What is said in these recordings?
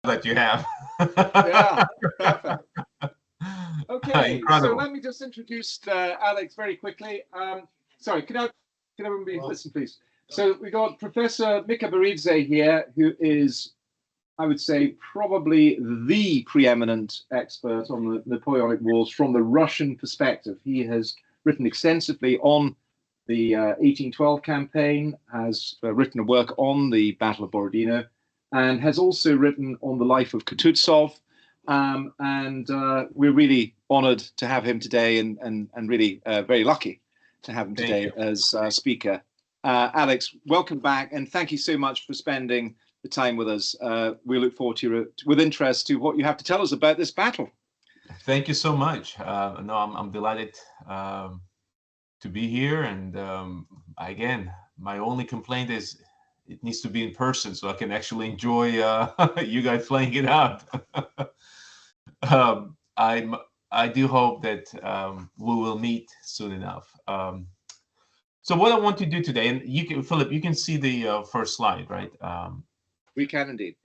that you have. Yeah, perfect. Okay, so Incredible. let me just introduce Alex very quickly. Sorry, can everybody listen, please? So we got Professor Mikaberidze here, who is, I would say, probably the preeminent expert on the Napoleonic Wars from the Russian perspective. He has written extensively on the 1812 campaign, has written a work on the Battle of Borodino, and has also written on the life of Kutuzov. And we're really honored to have him today, and really very lucky to have him Thank today you. as speaker. Alex, welcome back, and thank you so much for spending the time with us. We look forward to with interest to what you have to tell us about this battle. Thank you so much. No, I'm delighted to be here. And again, my only complaint is it needs to be in person so I can actually enjoy you guys playing it out. I'm I do hope that we will meet soon enough. So what I want to do today, and you can, Philip, you can see the first slide, right? We can indeed.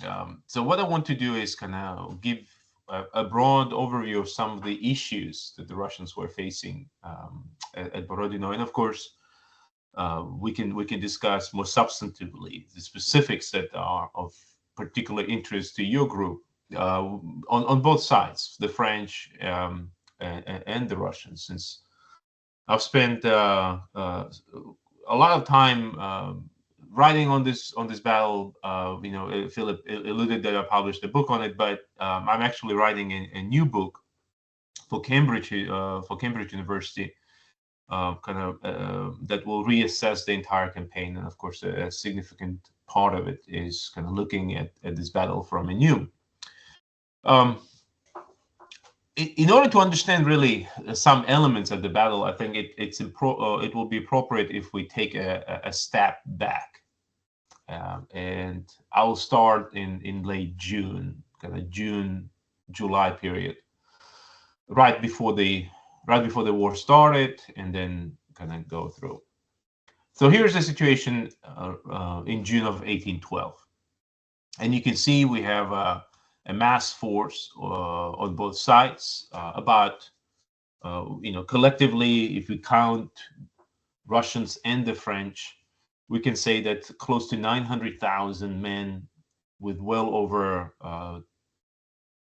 Yeah. So what I want to do is kind of give a broad overview of some of the issues that the Russians were facing at Borodino, and of course, we can discuss more substantively the specifics that are of particular interest to your group on both sides, the French and the Russians, since I've spent a lot of time writing on this battle. Philip alluded that I published a book on it, but I'm actually writing a new book for Cambridge University, that will reassess the entire campaign, and of course, a significant part of it is kind of looking at this battle from a new. Um, in order to understand really some elements of the battle, I think it will be appropriate if we take a step back, and I will start in late June, kind of June July period, right before the war started, and then kind of go through. So here's the situation in June of 1812, and you can see we have a mass force on both sides, about collectively, if we count Russians and the French, we can say that close to 900,000 men with well over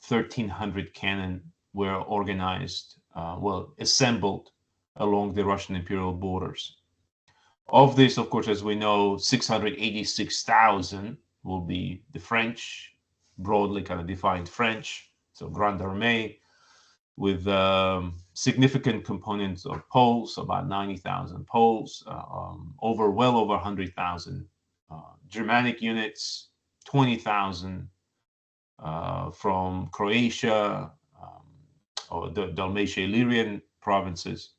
1,300 cannon were organized, assembled along the Russian imperial borders. Of this, of course, as we know, 686,000 will be the French, broadly kind of defined French, so Grande Armée, with significant components of Poles, about 90,000 Poles, well over 100,000 Germanic units, 20,000 from Croatia, or the Dalmatia-Illyrian provinces,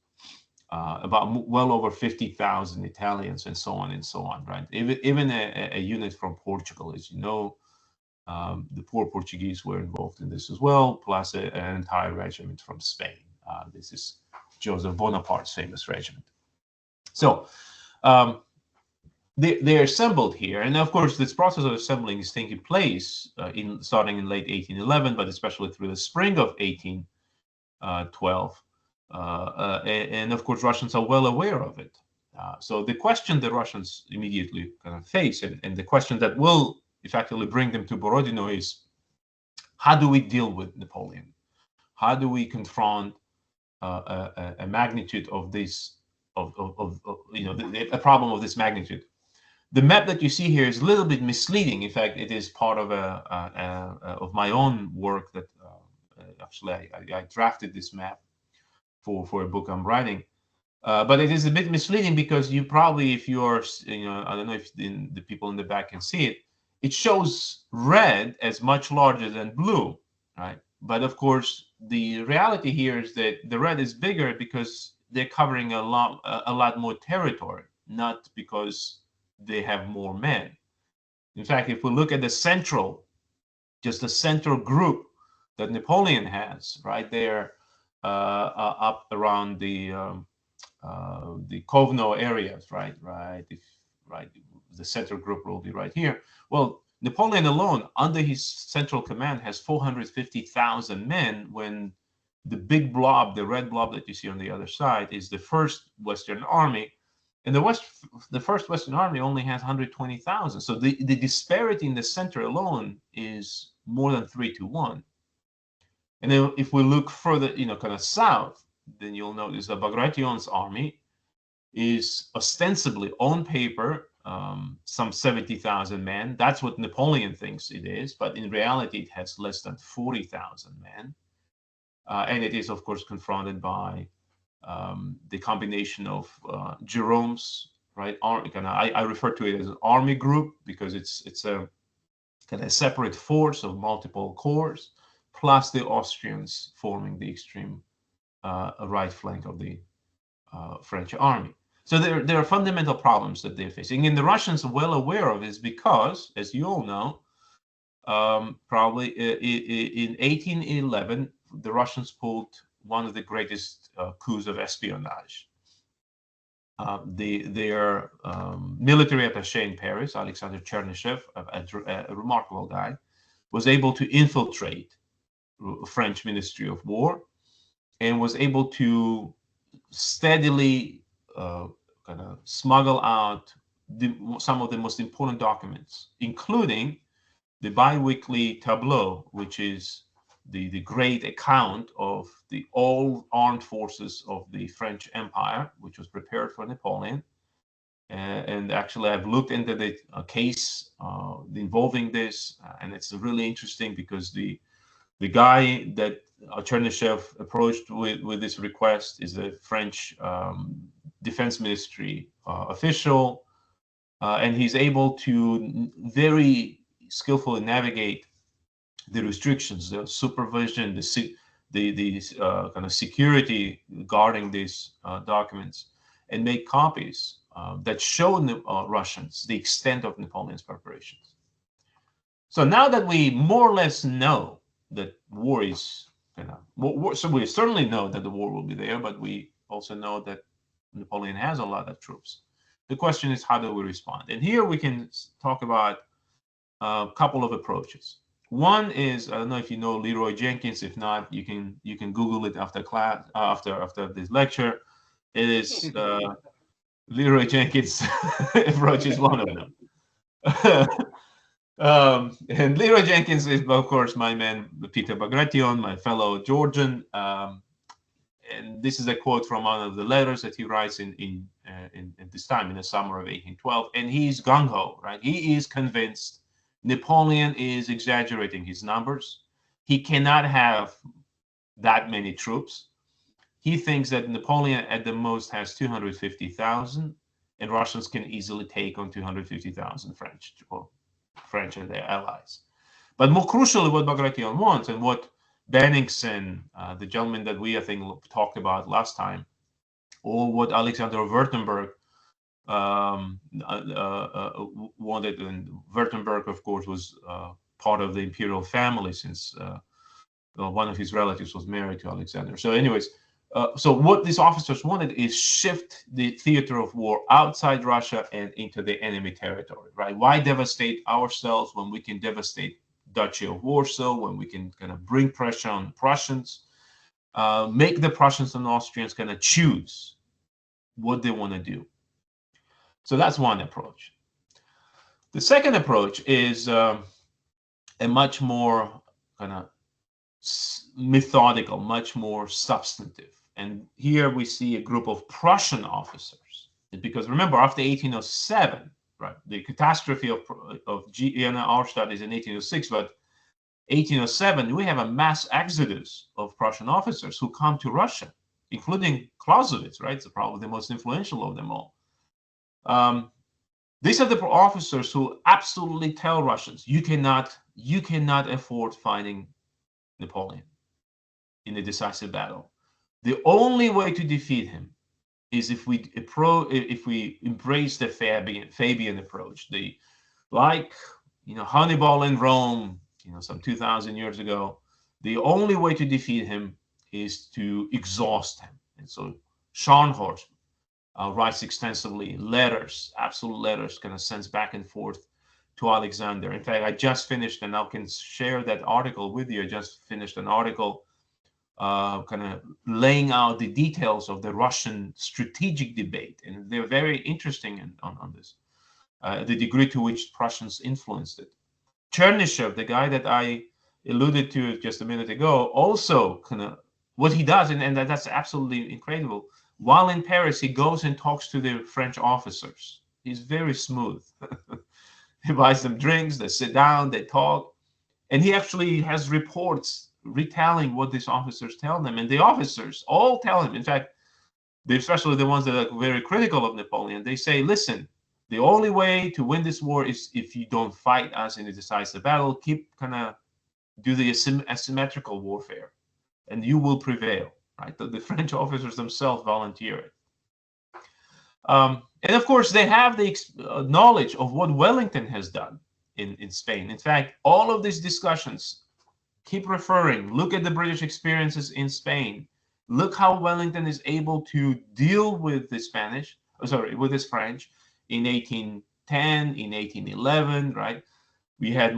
about well over 50,000 Italians, and so on and so on, right? Even a unit from Portugal, as you know, the poor Portuguese were involved in this as well, plus an entire regiment from Spain. This is Joseph Bonaparte's famous regiment. So they're assembled here, and of course, this process of assembling is taking place starting in late 1811, but especially through the spring of 1812. And of course, Russians are well aware of it. So the question the Russians immediately kind of face, and the question that will effectively bring them to Borodino, is how do we deal with Napoleon? How do we confront a magnitude of this, a problem of this magnitude? The map that you see here is a little bit misleading. In fact, it is part of of my own work that actually I drafted this map for a book I'm writing. But it is a bit misleading because you probably, if you're, I don't know if the people in the back can see it, it shows red as much larger than blue, right? But of course, the reality here is that the red is bigger because they're covering a lot more territory, not because they have more men. In fact, if we look at the central group that Napoleon has right there, up around the Kovno areas, right, the central group will be right here. Well, Napoleon alone, under his central command, has 450,000 men, when the big blob, the red blob that you see on the other side, is the first Western army. And the first Western army only has 120,000. So the disparity in the center alone is more than 3-to-1. And then if we look further, kind of south, then you'll notice that Bagration's army is ostensibly, on paper, some 70,000 men. That's what Napoleon thinks it is, but in reality, it has less than 40,000 men. And it is, of course, confronted by the combination of Jerome's, right? I refer to it as an army group because it's a kind of separate force of multiple corps, plus the Austrians forming the extreme right flank of the French army. So there are fundamental problems that they're facing, and the Russians are well aware of this because, as you all know, probably in 1811, the Russians pulled one of the greatest coups of espionage. Their military attaché in Paris, Alexander Chernyshев, a remarkable guy, was able to infiltrate French Ministry of War and was able to steadily kind of smuggle out some of the most important documents, including the biweekly tableau, which is the great account of the all armed forces of the French Empire, which was prepared for Napoleon. And actually, I've looked into the case involving this, and it's really interesting because the guy that Chernyshев approached with this request is a French Defense Ministry official, and he's able to very skillfully navigate the restrictions, the supervision, the kind of security guarding these documents, and make copies that show Russians the extent of Napoleon's preparations. So now that we more or less know that war is, so we certainly know that the war will be there, but we also know that Napoleon has a lot of troops. The question is, how do we respond? And here we can talk about a couple of approaches. One is, I don't know if you know Leroy Jenkins. If not, you can Google it after class, after this lecture. It is Leroy Jenkins' approach is one of them. And Leroy Jenkins is, of course, my man Peter Bagration, my fellow Georgian. And this is a quote from one of the letters that he writes in this time, in the summer of 1812. And he's gung-ho, right? He is convinced Napoleon is exaggerating his numbers. He cannot have that many troops. He thinks that Napoleon at the most has 250,000, and Russians can easily take on 250,000 French and their allies. But more crucially, what Bagration wants, and what Benningsen, the gentleman that we, I think, talked about last time, or what Alexander Württemberg wanted, and Württemberg, of course, was part of the imperial family since one of his relatives was married to Alexander. So anyways, so what these officers wanted is shift the theater of war outside Russia and into the enemy territory, right? Why devastate ourselves when we can devastate Duchy of Warsaw, when we can kind of bring pressure on the Prussians, make the Prussians and Austrians kind of choose what they want to do. So that's one approach. The second approach is a much more kind of methodical, much more substantive. And here we see a group of Prussian officers. Because remember, after 1807, right, the catastrophe of Vienna Auerstadt is in 1806, but 1807, we have a mass exodus of Prussian officers who come to Russia, including Clausewitz, right? It's probably the most influential of them all. These are the officers who absolutely tell Russians, you cannot afford fighting Napoleon in a decisive battle. The only way to defeat him is if we embrace the Fabian approach, Hannibal in Rome, some 2,000 years ago. The only way to defeat him is to exhaust him. And so Scharnhorst writes extensively letters, absolute letters, kind of sends back and forth to Alexander. In fact, I just finished, and I can share that article with you. I just finished an article kind of laying out the details of the Russian strategic debate, and they're very interesting on this, the degree to which Prussians influenced it. Chernyshev, the guy that I alluded to just a minute ago, also kind of what he does, and that's absolutely incredible. While in Paris, he goes and talks to the French officers. He's very smooth. He buys them drinks, they sit down, they talk, and he actually has reports retelling what these officers tell them, and the officers all tell him, in fact, especially the ones that are very critical of Napoleon, they say, listen, the only way to win this war is if you don't fight us in a decisive battle, keep kind of do the asymmetrical warfare, and you will prevail, right? The French officers themselves volunteer it. And of course, they have the knowledge of what Wellington has done in Spain. In fact, all of these discussions keep referring, look at the British experiences in Spain. Look how Wellington is able to deal with the with the French in 1810, in 1811, right? We had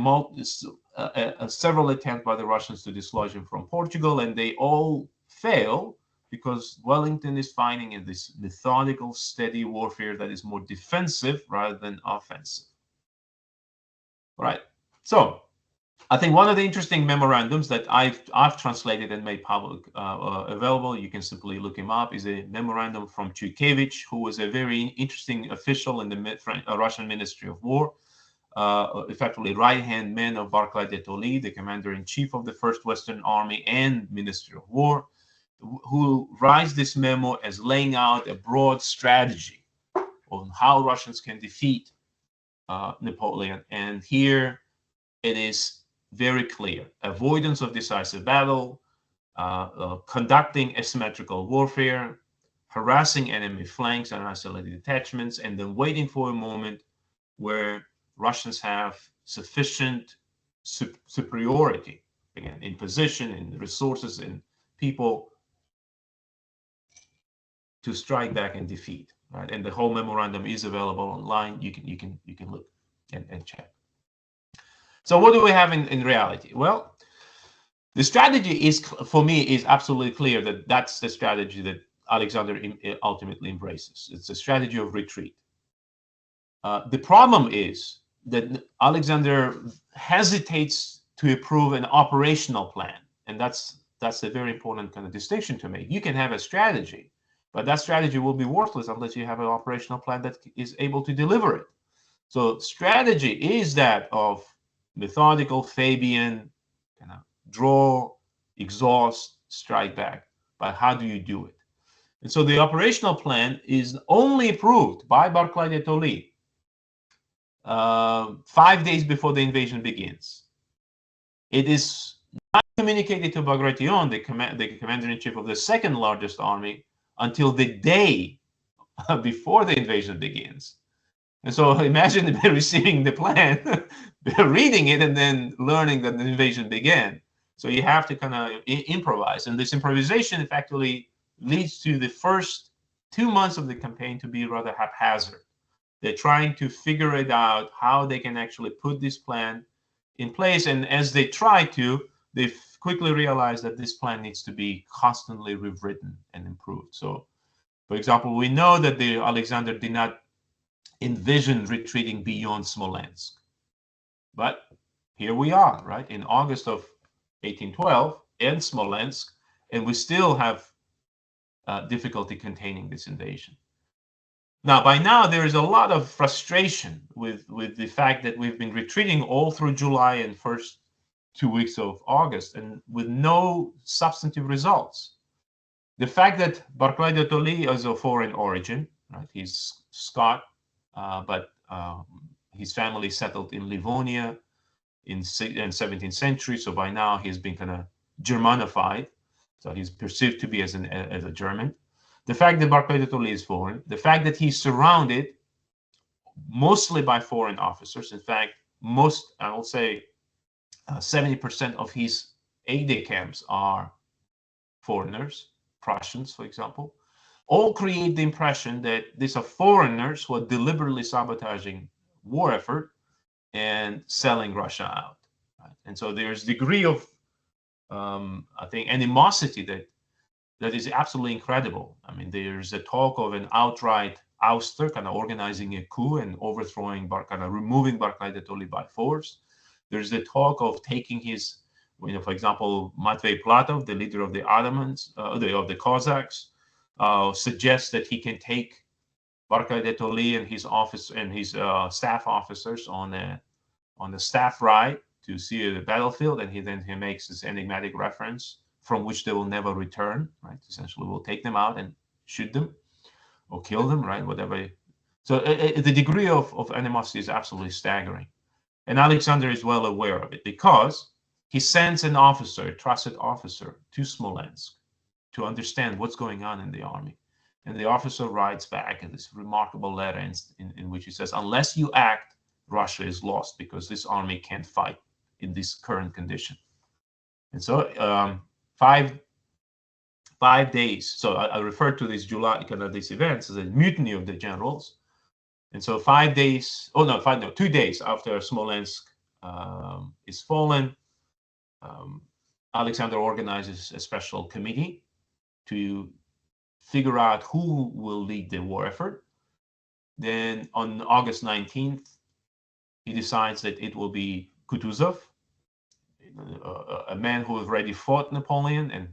several attempts by the Russians to dislodge him from Portugal, and they all fail because Wellington is fighting in this methodical, steady warfare that is more defensive rather than offensive. All right. So I think one of the interesting memorandums that I've translated and made public available, you can simply look him up, is a memorandum from Chuikevich, who was a very interesting official in the Russian Ministry of War, effectively right-hand man of Barclay de Tolly, the commander-in-chief of the First Western Army and Ministry of War, who writes this memo as laying out a broad strategy on how Russians can defeat Napoleon. And here it is very clear: avoidance of decisive battle, conducting asymmetrical warfare, harassing enemy flanks and isolated detachments, and then waiting for a moment where Russians have sufficient superiority, again, in position, in resources, in people, to strike back and defeat. Right? And the whole memorandum is available online. You can look and check. So what do we have in reality? Well, the strategy is, for me, is absolutely clear that that's the strategy that Alexander ultimately embraces. It's a strategy of retreat. The problem is that Alexander hesitates to approve an operational plan, and that's a very important kind of distinction to make. You can have a strategy, but that strategy will be worthless unless you have an operational plan that is able to deliver it. So strategy is that of methodical Fabian, kind of draw, exhaust, strike back. But how do you do it? And so the operational plan is only approved by Barclay de Tolly 5 days before the invasion begins. It is not communicated to Bagration, the commander-in-chief of the second largest army, until the day before the invasion begins. And so imagine receiving the plan, reading it, and then learning that the invasion began. So you have to kind of improvise. And this improvisation effectively leads to the first 2 months of the campaign to be rather haphazard. They're trying to figure it out, how they can actually put this plan in place. And as they try to, they quickly realize that this plan needs to be constantly rewritten and improved. So, for example, we know that Alexander did not envision retreating beyond Smolensk. But here we are, right, in August of 1812 in Smolensk, and we still have difficulty containing this invasion. Now, by now, there is a lot of frustration with the fact that we've been retreating all through July and first 2 weeks of August, and with no substantive results. The fact that Barclay de Tolly is of foreign origin, right? He's Scot, but his family settled in Livonia in 17th century, so by now he's been kind of Germanified, so he's perceived to be as a German. The fact that Barclay de Tolly is foreign, the fact that he's surrounded mostly by foreign officers. In fact, I will say 70% of his aide-de-camps are foreigners, Prussians, for example, all create the impression that these are foreigners who are deliberately sabotaging war effort, and selling Russia out. Right? And so there's degree of, I think, animosity that is absolutely incredible. I mean, there's a talk of an outright ouster, kind of organizing a coup and overthrowing, kind of removing Barclay de Tolly by force. There's the talk of taking his, for example, Matvey Platov, the leader of the Ottomans, of the Cossacks, suggests that he can take Barclay de Tolly and his office and his staff officers on a staff ride to see the battlefield, and he makes this enigmatic reference from which they will never return. Right, essentially, we'll take them out and shoot them or kill them. Right, whatever. So the degree of animosity is absolutely staggering, and Alexander is well aware of it because he sends an officer, a trusted officer, to Smolensk to understand what's going on in the army. And the officer writes back in this remarkable letter in which he says, unless you act, Russia is lost because this army can't fight in this current condition. And so 5 days. So I refer to this July, kind of these events as a mutiny of the generals. And so 5 days, 2 days after Smolensk is fallen, Alexander organizes a special committee to figure out who will lead the war effort. Then on August 19th, he decides that it will be Kutuzov, a man who already fought Napoleon. And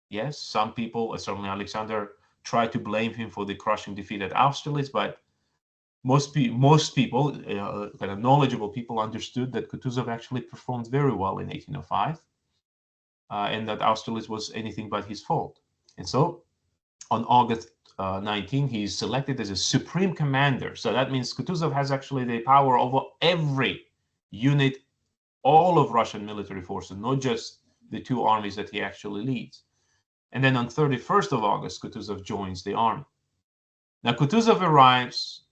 yes, some people, certainly Alexander, tried to blame him for the crushing defeat at Austerlitz, but most people, kind of knowledgeable people, understood that Kutuzov actually performed very well in 1805, and that Austerlitz was anything but his fault. And so on August 19, he is selected as a supreme commander. So that means Kutuzov has actually the power over every unit, all of Russian military forces, not just the two armies that he actually leads. And then on 31st of August, Kutuzov joins the army. Now, Kutuzov arrives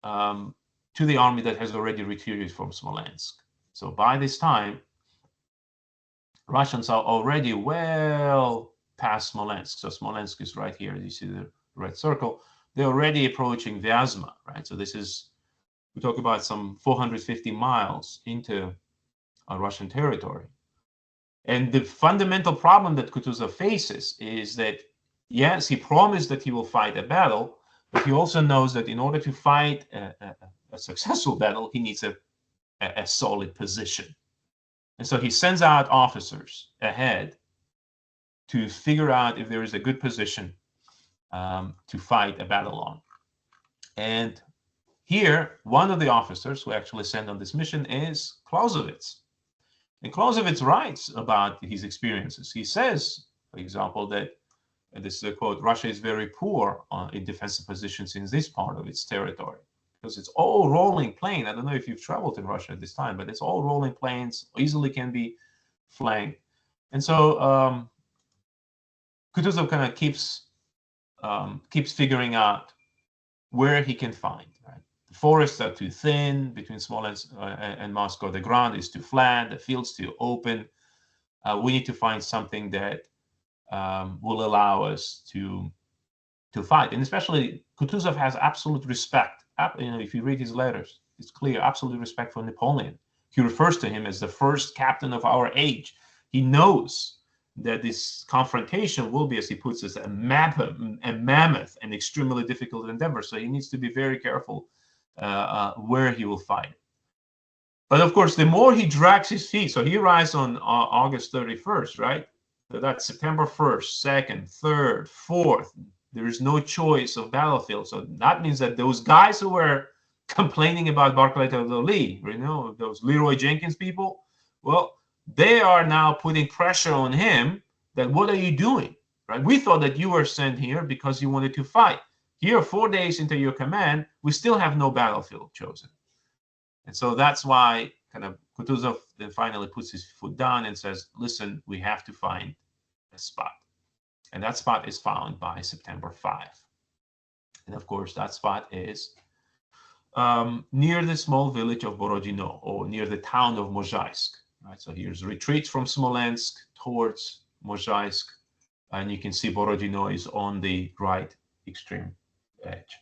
to the army that has already retreated from Smolensk. So by this time, Russians are already well past Smolensk. So Smolensk is right here. You see the red circle. They're already approaching Vyazma, right? So this is, we talk about some 450 miles into Russian territory. And the fundamental problem that Kutuzov faces is that, yes, he promised that he will fight a battle, but he also knows that in order to fight a successful battle, he needs a solid position. And so he sends out officers ahead to figure out if there is a good position to fight a battle on. And here, one of the officers who actually sent on this mission is Clausewitz. And Clausewitz writes about his experiences. He says, for example, that, and this is a quote, Russia is very poor in defensive positions in this part of its territory, because it's all rolling plain. I don't know if you've traveled in Russia at this time, but it's all rolling plains, easily can be flanked. And so Kutuzov kind of keeps figuring out where he can find. Right? The forests are too thin between Smolensk and Moscow. The ground is too flat. The fields too open. We need to find something that will allow us to fight. And especially Kutuzov has absolute respect. If you read his letters, it's clear, absolute respect for Napoleon. He refers to him as the first captain of our age. He knows that this confrontation will be, as he puts it, a mammoth and extremely difficult endeavor. So he needs to be very careful where he will fight. But of course, the more he drags his feet, so he arrives on August 31st, right? So that's September 1st, 2nd, 3rd, 4th. There is no choice of battlefield. So that means that those guys who were complaining about Barclay de Tolly, those Leroy Jenkins people, well, they are now putting pressure on him that, what are you doing, right? We thought that you were sent here because you wanted to fight. Here, 4 days into your command, we still have no battlefield chosen. And so that's why kind of Kutuzov then finally puts his foot down and says, listen, we have to find a spot. And that spot is found by September 5. And of course, that spot is near the small village of Borodino, or near the town of Mozhaisk. Right, so here's retreat from Smolensk towards Mozhaisk, and you can see Borodino is on the right extreme edge.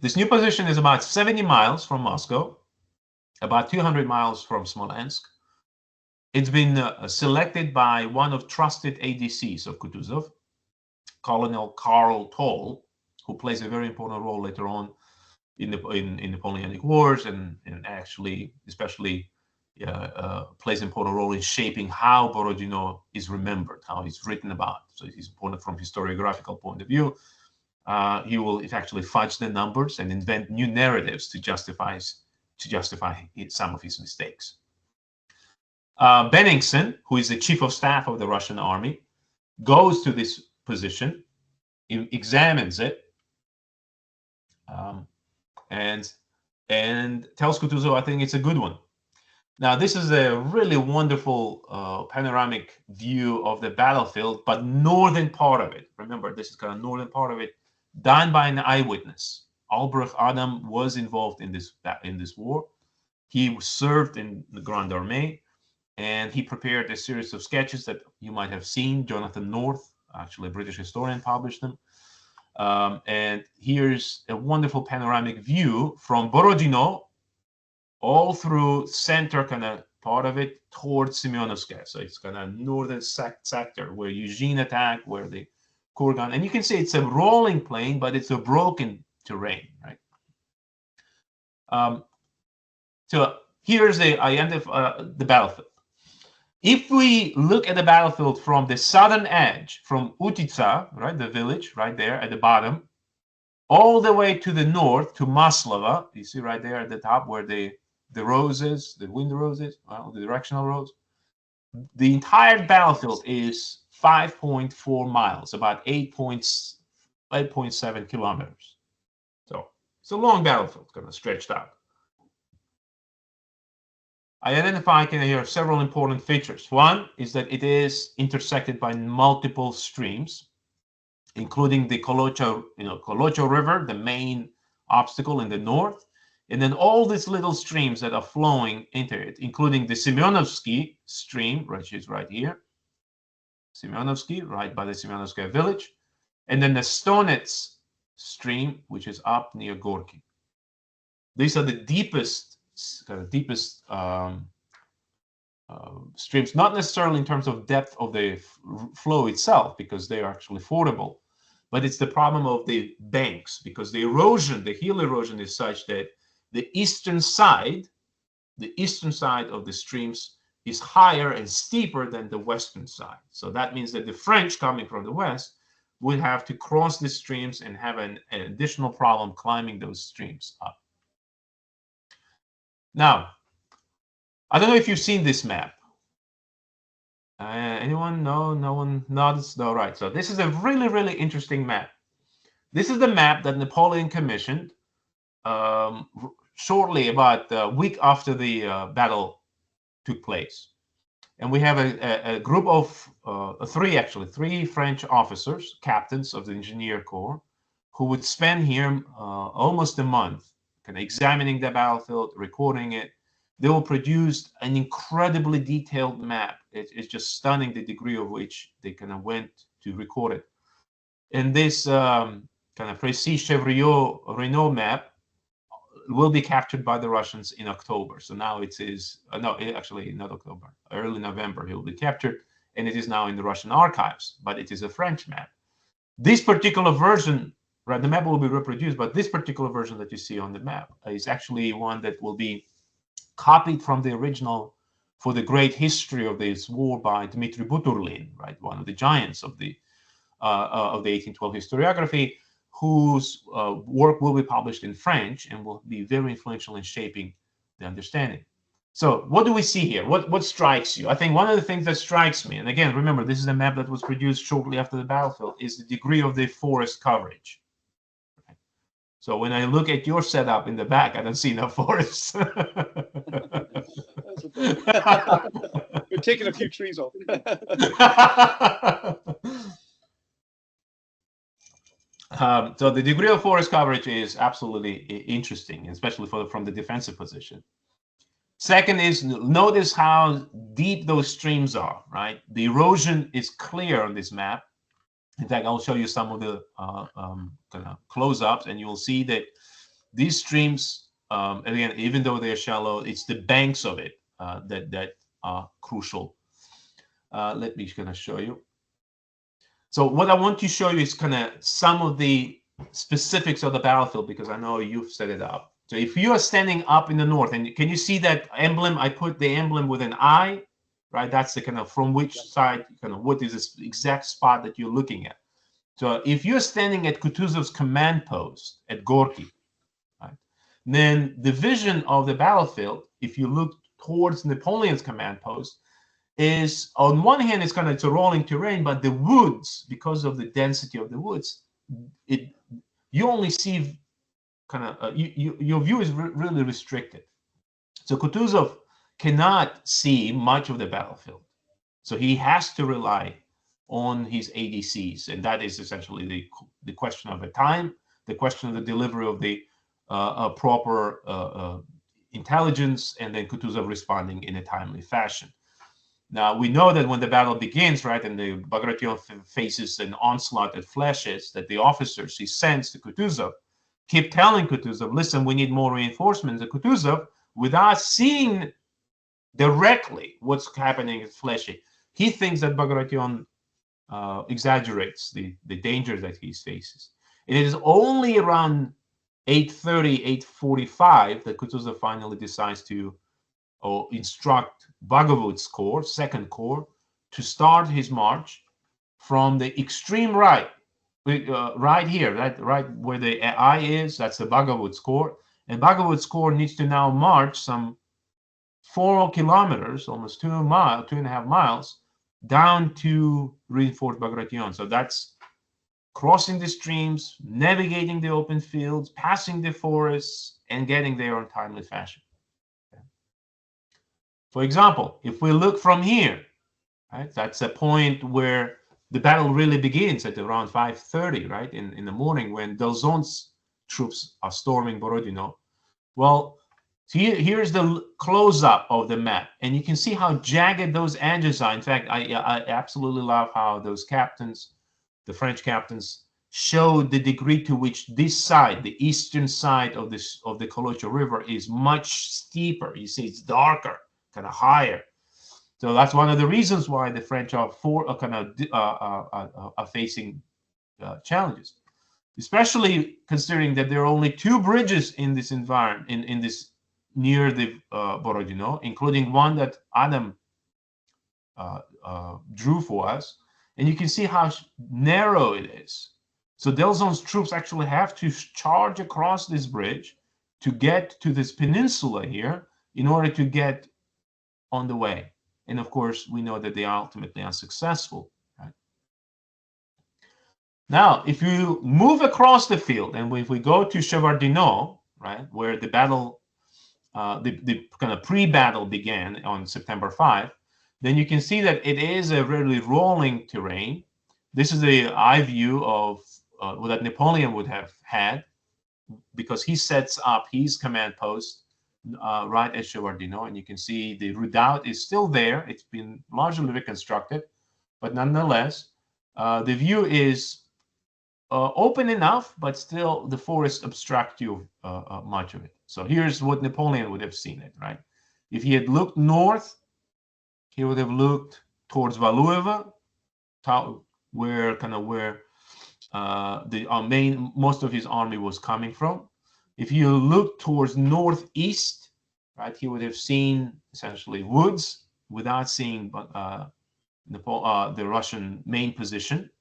This new position is about 70 miles from Moscow, about 200 miles from Smolensk. It's been selected by one of trusted ADCs of Kutuzov, Colonel Karl Toll, who plays a very important role later on in Napoleonic Wars, and actually, especially, plays an important role in shaping how Borodino is remembered, how it's written about. So he's important from historiographical point of view. He will actually fudge the numbers and invent new narratives to justify some of his mistakes. Benningsen, who is the chief of staff of the Russian army, goes to this position, examines it, and tells Kutuzov, I think it's a good one. Now, this is a really wonderful panoramic view of the battlefield, but northern part of it. Remember, this is kind of northern part of it, done by an eyewitness. Albrecht Adam was involved in this war. He served in the Grande Armée, and he prepared a series of sketches that you might have seen. Jonathan North, actually a British historian, published them. And here's a wonderful panoramic view from Borodino all through center kind of part of it towards Semyonovskaya. So it's kind of northern sector where Eugene attacked, where the Kurgan, and you can see it's a rolling plain, but it's a broken terrain, right? So here's the battlefield. If we look at the battlefield from the southern edge, from Utitsa, right, the village right there at the bottom, all the way to the north to Maslova, you see right there at the top where the roses, the wind roses, well, the directional roads, the entire battlefield is 5.4 miles, about 8.7 kilometers. So it's a long battlefield, kind of stretched out. I identify here several important features. One is that it is intersected by multiple streams, including the Kolocho River, the main obstacle in the north, and then all these little streams that are flowing into it, including the Semyonovsky stream, which is right here, Semyonovsky, right by the Semyonovskaya village, and then the Stonets stream, which is up near Gorky. These are the deepest streams, not necessarily in terms of depth of the flow itself, because they are actually fordable, but it's the problem of the banks, because the erosion, the hill erosion, is such that the eastern side of the streams is higher and steeper than the western side. So that means that the French coming from the west would have to cross the streams and have an additional problem climbing those streams up. Now, I don't know if you've seen this map. Anyone? No, no one nods. No, right. So this is a really, really interesting map. This is the map that Napoleon commissioned shortly, about a week after the battle took place. And we have a group of three French officers, captains of the Engineer Corps, who would spend here almost a month, kind of examining the battlefield, recording it. They will produce an incredibly detailed map. It's just stunning the degree of which they kind of went to record it. And this kind of Précis-Chevriot-Renault map will be captured by the Russians in October. So now it is, actually not October, early November, it will be captured, and it is now in the Russian archives, but it is a French map. This particular version, right, the map will be reproduced, but this particular version that you see on the map is actually one that will be copied from the original for the great history of this war by Dmitry Buturlin, right, one of the giants of the 1812 historiography, whose work will be published in French and will be very influential in shaping the understanding. So what do we see here? What strikes you? I think one of the things that strikes me, and again, remember, this is a map that was produced shortly after the battlefield, is the degree of the forest coverage. Right? So when I look at your setup in the back, I don't see no forests. We're taking a few trees off. So the degree of forest coverage is absolutely interesting, especially from the defensive position. Second is, notice how deep those streams are, right? The erosion is clear on this map. In fact, I'll show you some of the kind of close-ups, and you'll see that these streams, again, even though they're shallow, it's the banks of it that are crucial. Let me kind of show you. So what I want to show you is kind of some of the specifics of the battlefield, because I know you've set it up. So if you are standing up in the north, and can you see that emblem? I put the emblem with an eye, right? That's the kind of from which side, kind of what is this exact spot that you're looking at. So if you're standing at Kutuzov's command post at Gorky, right, then the vision of the battlefield, if you look towards Napoleon's command post, is on one hand it's a rolling terrain, but the woods, because of the density of the woods, you only see your view is really restricted. So Kutuzov cannot see much of the battlefield, so he has to rely on his ADCs, and that is essentially the question of the time, the question of the delivery of the proper intelligence, and then Kutuzov responding in a timely fashion. Now, we know that when the battle begins, right, and the Bagration faces an onslaught that flashes, that the officers he sends to Kutuzov keep telling Kutuzov, listen, we need more reinforcements. And Kutuzov, without seeing directly what's happening in Fleshy, he thinks that Bagration exaggerates the danger that he faces. And it is only around 8:30, 8:45 that Kutuzov finally decides to instruct Bagovut's corps, second corps, to start his march from the extreme right, right here, right where the eye is. That's the Bagovut's corps, and Bagovut's corps needs to now march some 4 kilometers, almost 2.5 miles, down to reinforce Bagration. So that's crossing the streams, navigating the open fields, passing the forests, and getting there in timely fashion. For example, if we look from here, right, that's a point where the battle really begins at around 5:30, right, in the morning, when Delzon's troops are storming Borodino. Well, here's the close-up of the map, and you can see how jagged those edges are. In fact, I absolutely love how those captains, the French captains, showed the degree to which this side, the eastern side of the Kolocha River, is much steeper. You see, it's darker, kind of higher. So that's one of the reasons why the French are facing challenges, especially considering that there are only 2 bridges in this environment, in this near the Borodino, including one that Adam drew for us, and you can see how narrow it is. So Delzon's troops actually have to charge across this bridge to get to this peninsula here in order to get on the way. And of course, we know that they are ultimately unsuccessful. Right? Now, if you move across the field, and if we go to Shevardino, right, where the battle, the kind of pre-battle began on September 5, then you can see that it is a really rolling terrain. This is the eye view of that Napoleon would have had, because he sets up his command post right at Shevardino, and you can see the redoubt is still there. It's been largely reconstructed, but nonetheless, the view is open enough, but still the forest obstructs you much of it. So here's what Napoleon would have seen it, right? If he had looked north, he would have looked towards Valueva, where most of his army was coming from. If you look towards northeast, right, he would have seen essentially woods without seeing the Russian main position,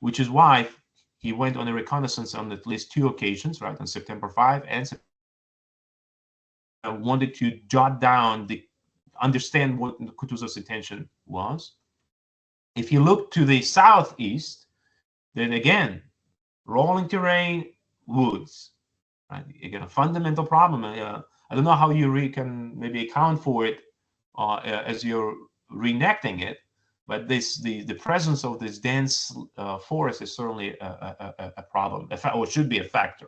which is why he went on a reconnaissance on at least 2 occasions, right, on September 5 and wanted to jot down understand what Kutuzov's intention was. If you look to the southeast, then again, rolling terrain, woods. Right? Again, a fundamental problem. I don't know how you can maybe account for it as you're reenacting it, but the presence of this dense forest is certainly a problem, or should be a factor.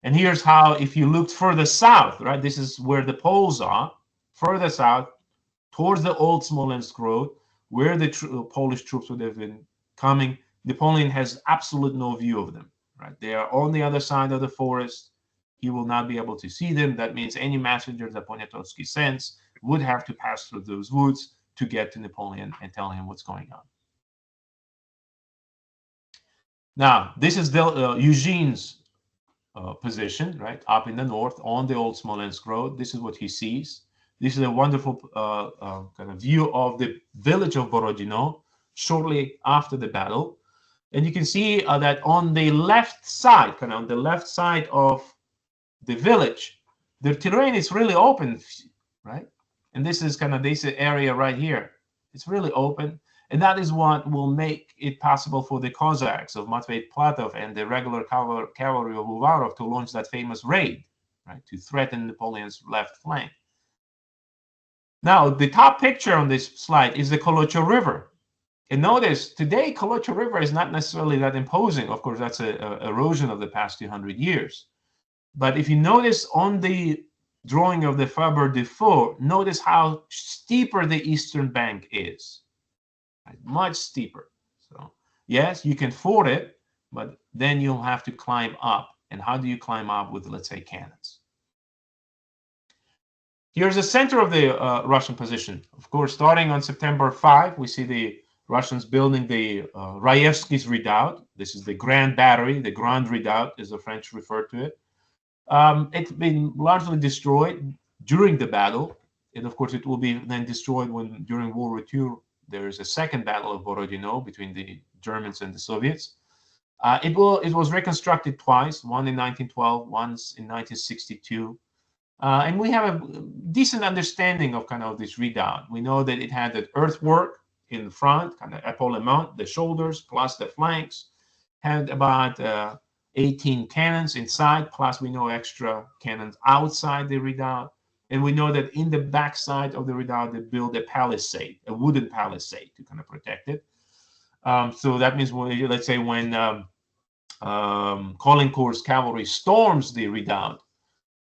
And here's how, if you looked further south, right, this is where the poles are, further south, towards the old Smolensk road, where the Polish troops would have been coming, Napoleon has absolute no view of them, right? They are on the other side of the forest. He will not be able to see them. That means any messenger that Poniatowski sends would have to pass through those woods to get to Napoleon and tell him what's going on. Now, this is Eugene's position, right, up in the north on the old Smolensk road. This is what he sees. This is a wonderful kind of view of the village of Borodino shortly after the battle. And you can see that on the left side, kind of on the left side of the village, the terrain is really open, right? And this is kind of this area right here. It's really open. And that is what will make it possible for the Cossacks of Matvei Platov and the regular cavalry of Uvarov to launch that famous raid, right, to threaten Napoleon's left flank. Now, the top picture on this slide is the Kolocho River. And notice, today, Kolocho River is not necessarily that imposing. Of course, that's an erosion of the past 200 years. But if you notice on the drawing of the Faber-Defoe, notice how steeper the eastern bank is. Right? Much steeper. So yes, you can ford it, but then you'll have to climb up. And how do you climb up with, let's say, cannons? Here's the center of the Russian position. Of course, starting on September 5, we see the Russians building the Raevsky's Redoubt. This is the Grand Battery, the Grand Redoubt, as the French refer to it. It's been largely destroyed during the battle, and of course, it will be then destroyed when during World War II there is a second Battle of Borodino between the Germans and the Soviets. It was reconstructed twice, one in 1912, once in 1962. And we have a decent understanding of kind of this redoubt. We know that it had the earthwork in front, kind of epaulement, the shoulders, plus the flanks, had about 18 cannons inside, plus we know extra cannons outside the redoubt. And we know that in the backside of the redoubt, they built a palisade, a wooden palisade to kind of protect it. So that means, let's say, when Caulaincourt's cavalry storms the redoubt,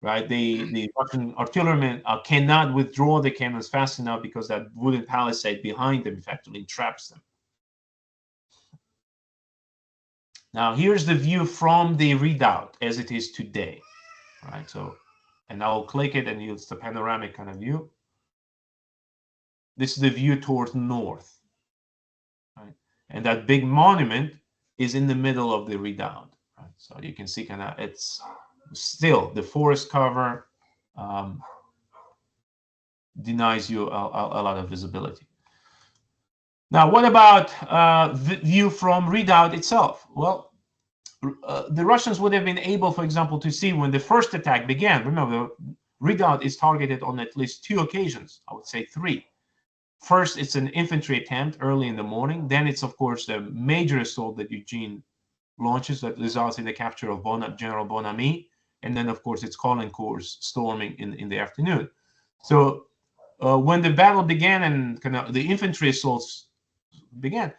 right, the Russian artillerymen cannot withdraw the cannons fast enough because that wooden palisade behind them effectively traps them. Now, here's the view from the redoubt as it is today, right? So, and I'll click it and it's the panoramic kind of view. This is the view towards north, right? And that big monument is in the middle of the redoubt, right? So you can see kind of it's still the forest cover denies you a lot of visibility. Now, what about the view from redoubt itself? Well, the Russians would have been able, for example, to see when the first attack began. Remember, the redoubt is targeted on at least 2 occasions, I would say 3. First, it's an infantry attempt early in the morning. Then it's, of course, the major assault that Eugene launches that results in the capture of General Bonamy. And then, of course, it's Caulaincourt's storming in the afternoon. So when the battle began and kind of the infantry assaults began,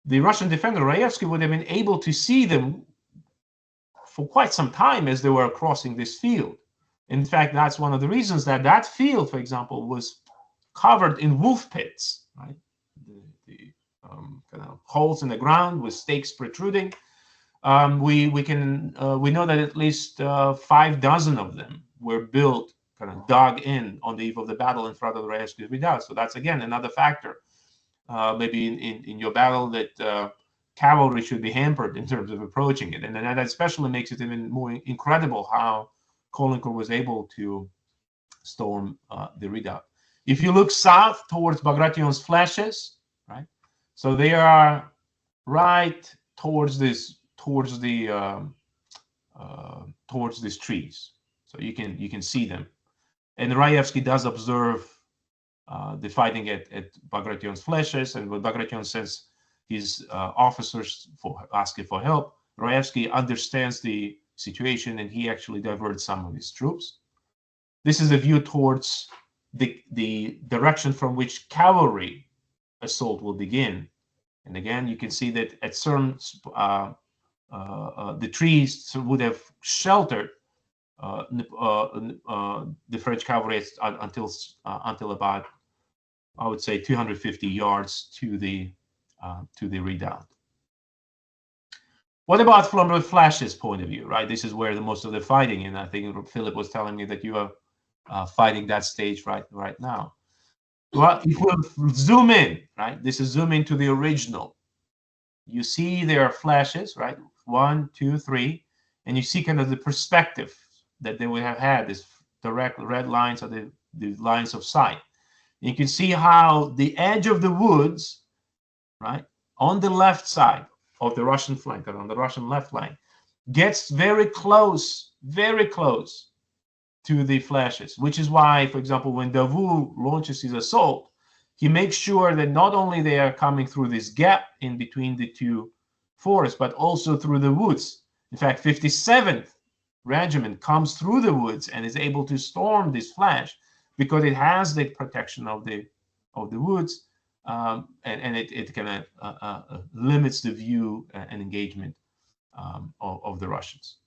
the Russian defender Raevsky would have been able to see them for quite some time as they were crossing this field. In fact, that's one of the reasons that that field, for example, was covered in wolf pits, right? The kind of holes in the ground with stakes protruding. We know that at least 6 of them were built, kind of dug in on the eve of the battle in front of the Raevsky's Redoubt. So that's again another factor. Maybe in your battle that cavalry should be hampered in terms of approaching it. And that especially makes it even more incredible how Caulaincourt was able to storm the redoubt. If you look south towards Bagration's Flashes, right? So they are right towards these trees. So you can see them. And Raevsky does observe the fighting at Bagration's Flashes, and when Bagration sends his officers asking for help, Raevsky understands the situation and he actually diverts some of his troops. This is a view towards the direction from which cavalry assault will begin. And again, you can see that at certain the trees would have sheltered the French cavalry until about, I would say, 250 yards to the redoubt. What about from the flashes point of view, right? This is where the most of the fighting, and I think Philip was telling me that you are fighting that stage right now. Well, if we zoom in, right? This is zoom into the original. You see there are flashes, right? 1, 2, 3, and you see kind of the perspective that they would have had. This direct red lines are the lines of sight. You can see how the edge of the woods, right, on the left side of the Russian flank, or on the Russian left flank, gets very close to the flashes, which is why, for example, when Davout launches his assault, he makes sure that not only they are coming through this gap in between the two forests, but also through the woods. In fact, 57th Regiment comes through the woods and is able to storm this flash because it has the protection of the woods, and it kind of limits the view and engagement of the Russians.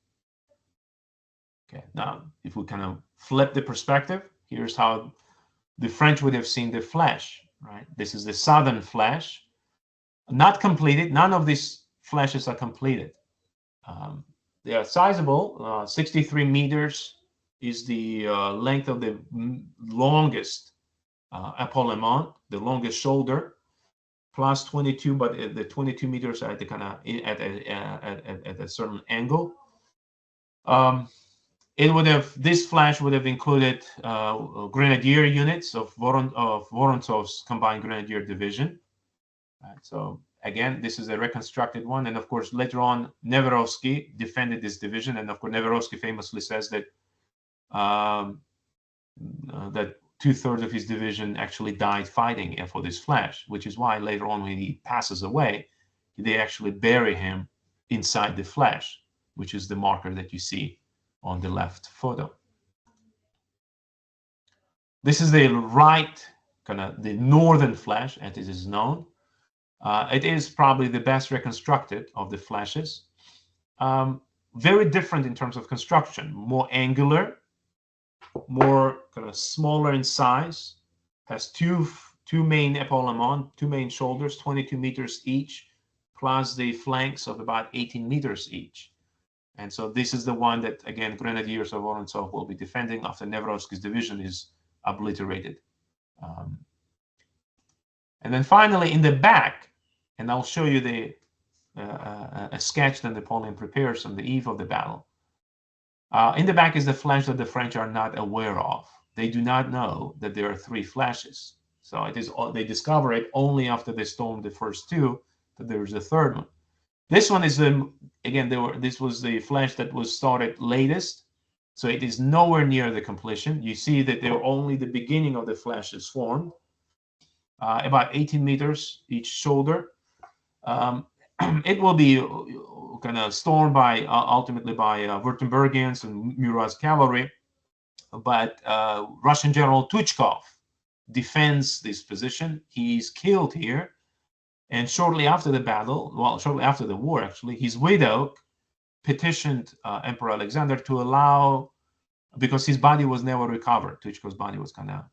Okay, now if we kind of flip the perspective, here's how the French would have seen the flash, right? This is the southern flash, not completed. None of these flashes are completed. They are sizable. 63 meters is the length of the longest epaulement, the longest shoulder, plus 22, but the 22 meters are at the kind of at a certain angle. This flash would have included grenadier units of Vorontsov's combined grenadier division. Right, so again, this is a reconstructed one, and of course later on Neverovsky defended this division, and of course Neverovsky famously says that that 2/3 of his division actually died fighting for this flash, which is why later on when he passes away, they actually bury him inside the flash, which is the marker that you see on the left photo. This is the right, kind of the northern flash, as it is known. It is probably the best reconstructed of the flashes. Very different in terms of construction, more angular, more kind of smaller in size, has two main epaulements, two main shoulders, 22 meters each, plus the flanks of about 18 meters each. And so this is the one that, again, Grenadiers of Vorontsov will be defending after Neverovsky's division is obliterated. And then finally, in the back, and I'll show you a sketch that Napoleon prepares on the eve of the battle. In the back is the flash that the French are not aware of. They do not know that there are 3 flashes. So they discover it only after they stormed the first 2, that there is a third one. This one is this was the flash that was started latest, so it is nowhere near the completion. You see that they're only the beginning of the flash is formed, about 18 meters each shoulder. It will be kind of stormed ultimately by Württembergians and Murat's cavalry, but Russian General Tuchkov defends this position. He's killed here. And shortly after the battle, well, shortly after the war, actually, his widow petitioned Emperor Alexander to allow, because his body was never recovered. Tuchkov's body was kind of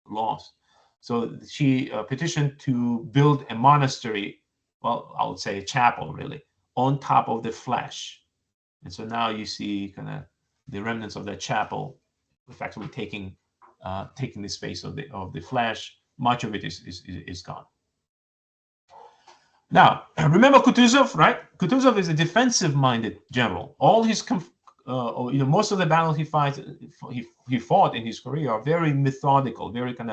lost. So she petitioned to build a monastery, well, I would say a chapel, really, on top of the flash. And so now you see kind of the remnants of that chapel, effectively taking the space of the flash. Much of it is gone. Now, remember Kutuzov, right? Kutuzov is a defensive-minded general. All his, most of the battles he fought in his career are very methodical, very kind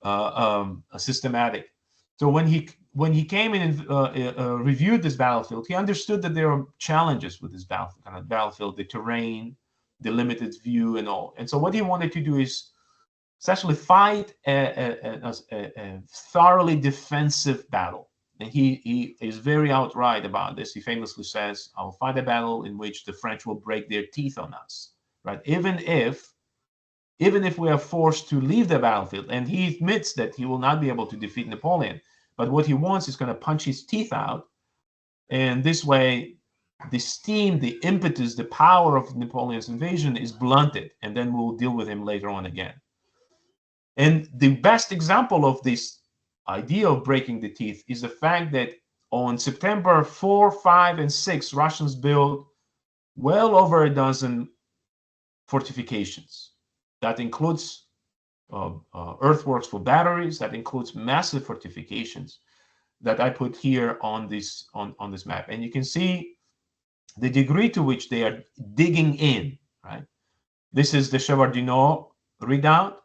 of systematic. So when he came in and reviewed this battlefield, he understood that there are challenges with this battlefield, the terrain, the limited view, and all. And so what he wanted to do is essentially fight a thoroughly defensive battle. And he is very outright about this. He famously says, "I will fight a battle in which the French will break their teeth on us," right? Even if we are forced to leave the battlefield, and he admits that he will not be able to defeat Napoleon, but what he wants is going to punch his teeth out, and this way, the steam, the impetus, the power of Napoleon's invasion is blunted, and then we'll deal with him later on again. And the best example of this idea of breaking the teeth is the fact that on September 4, 5, and 6, Russians built well over a dozen fortifications. That includes earthworks for batteries. That includes massive fortifications that I put here on this map. And you can see the degree to which they are digging in, right? This is the Shevardino redoubt.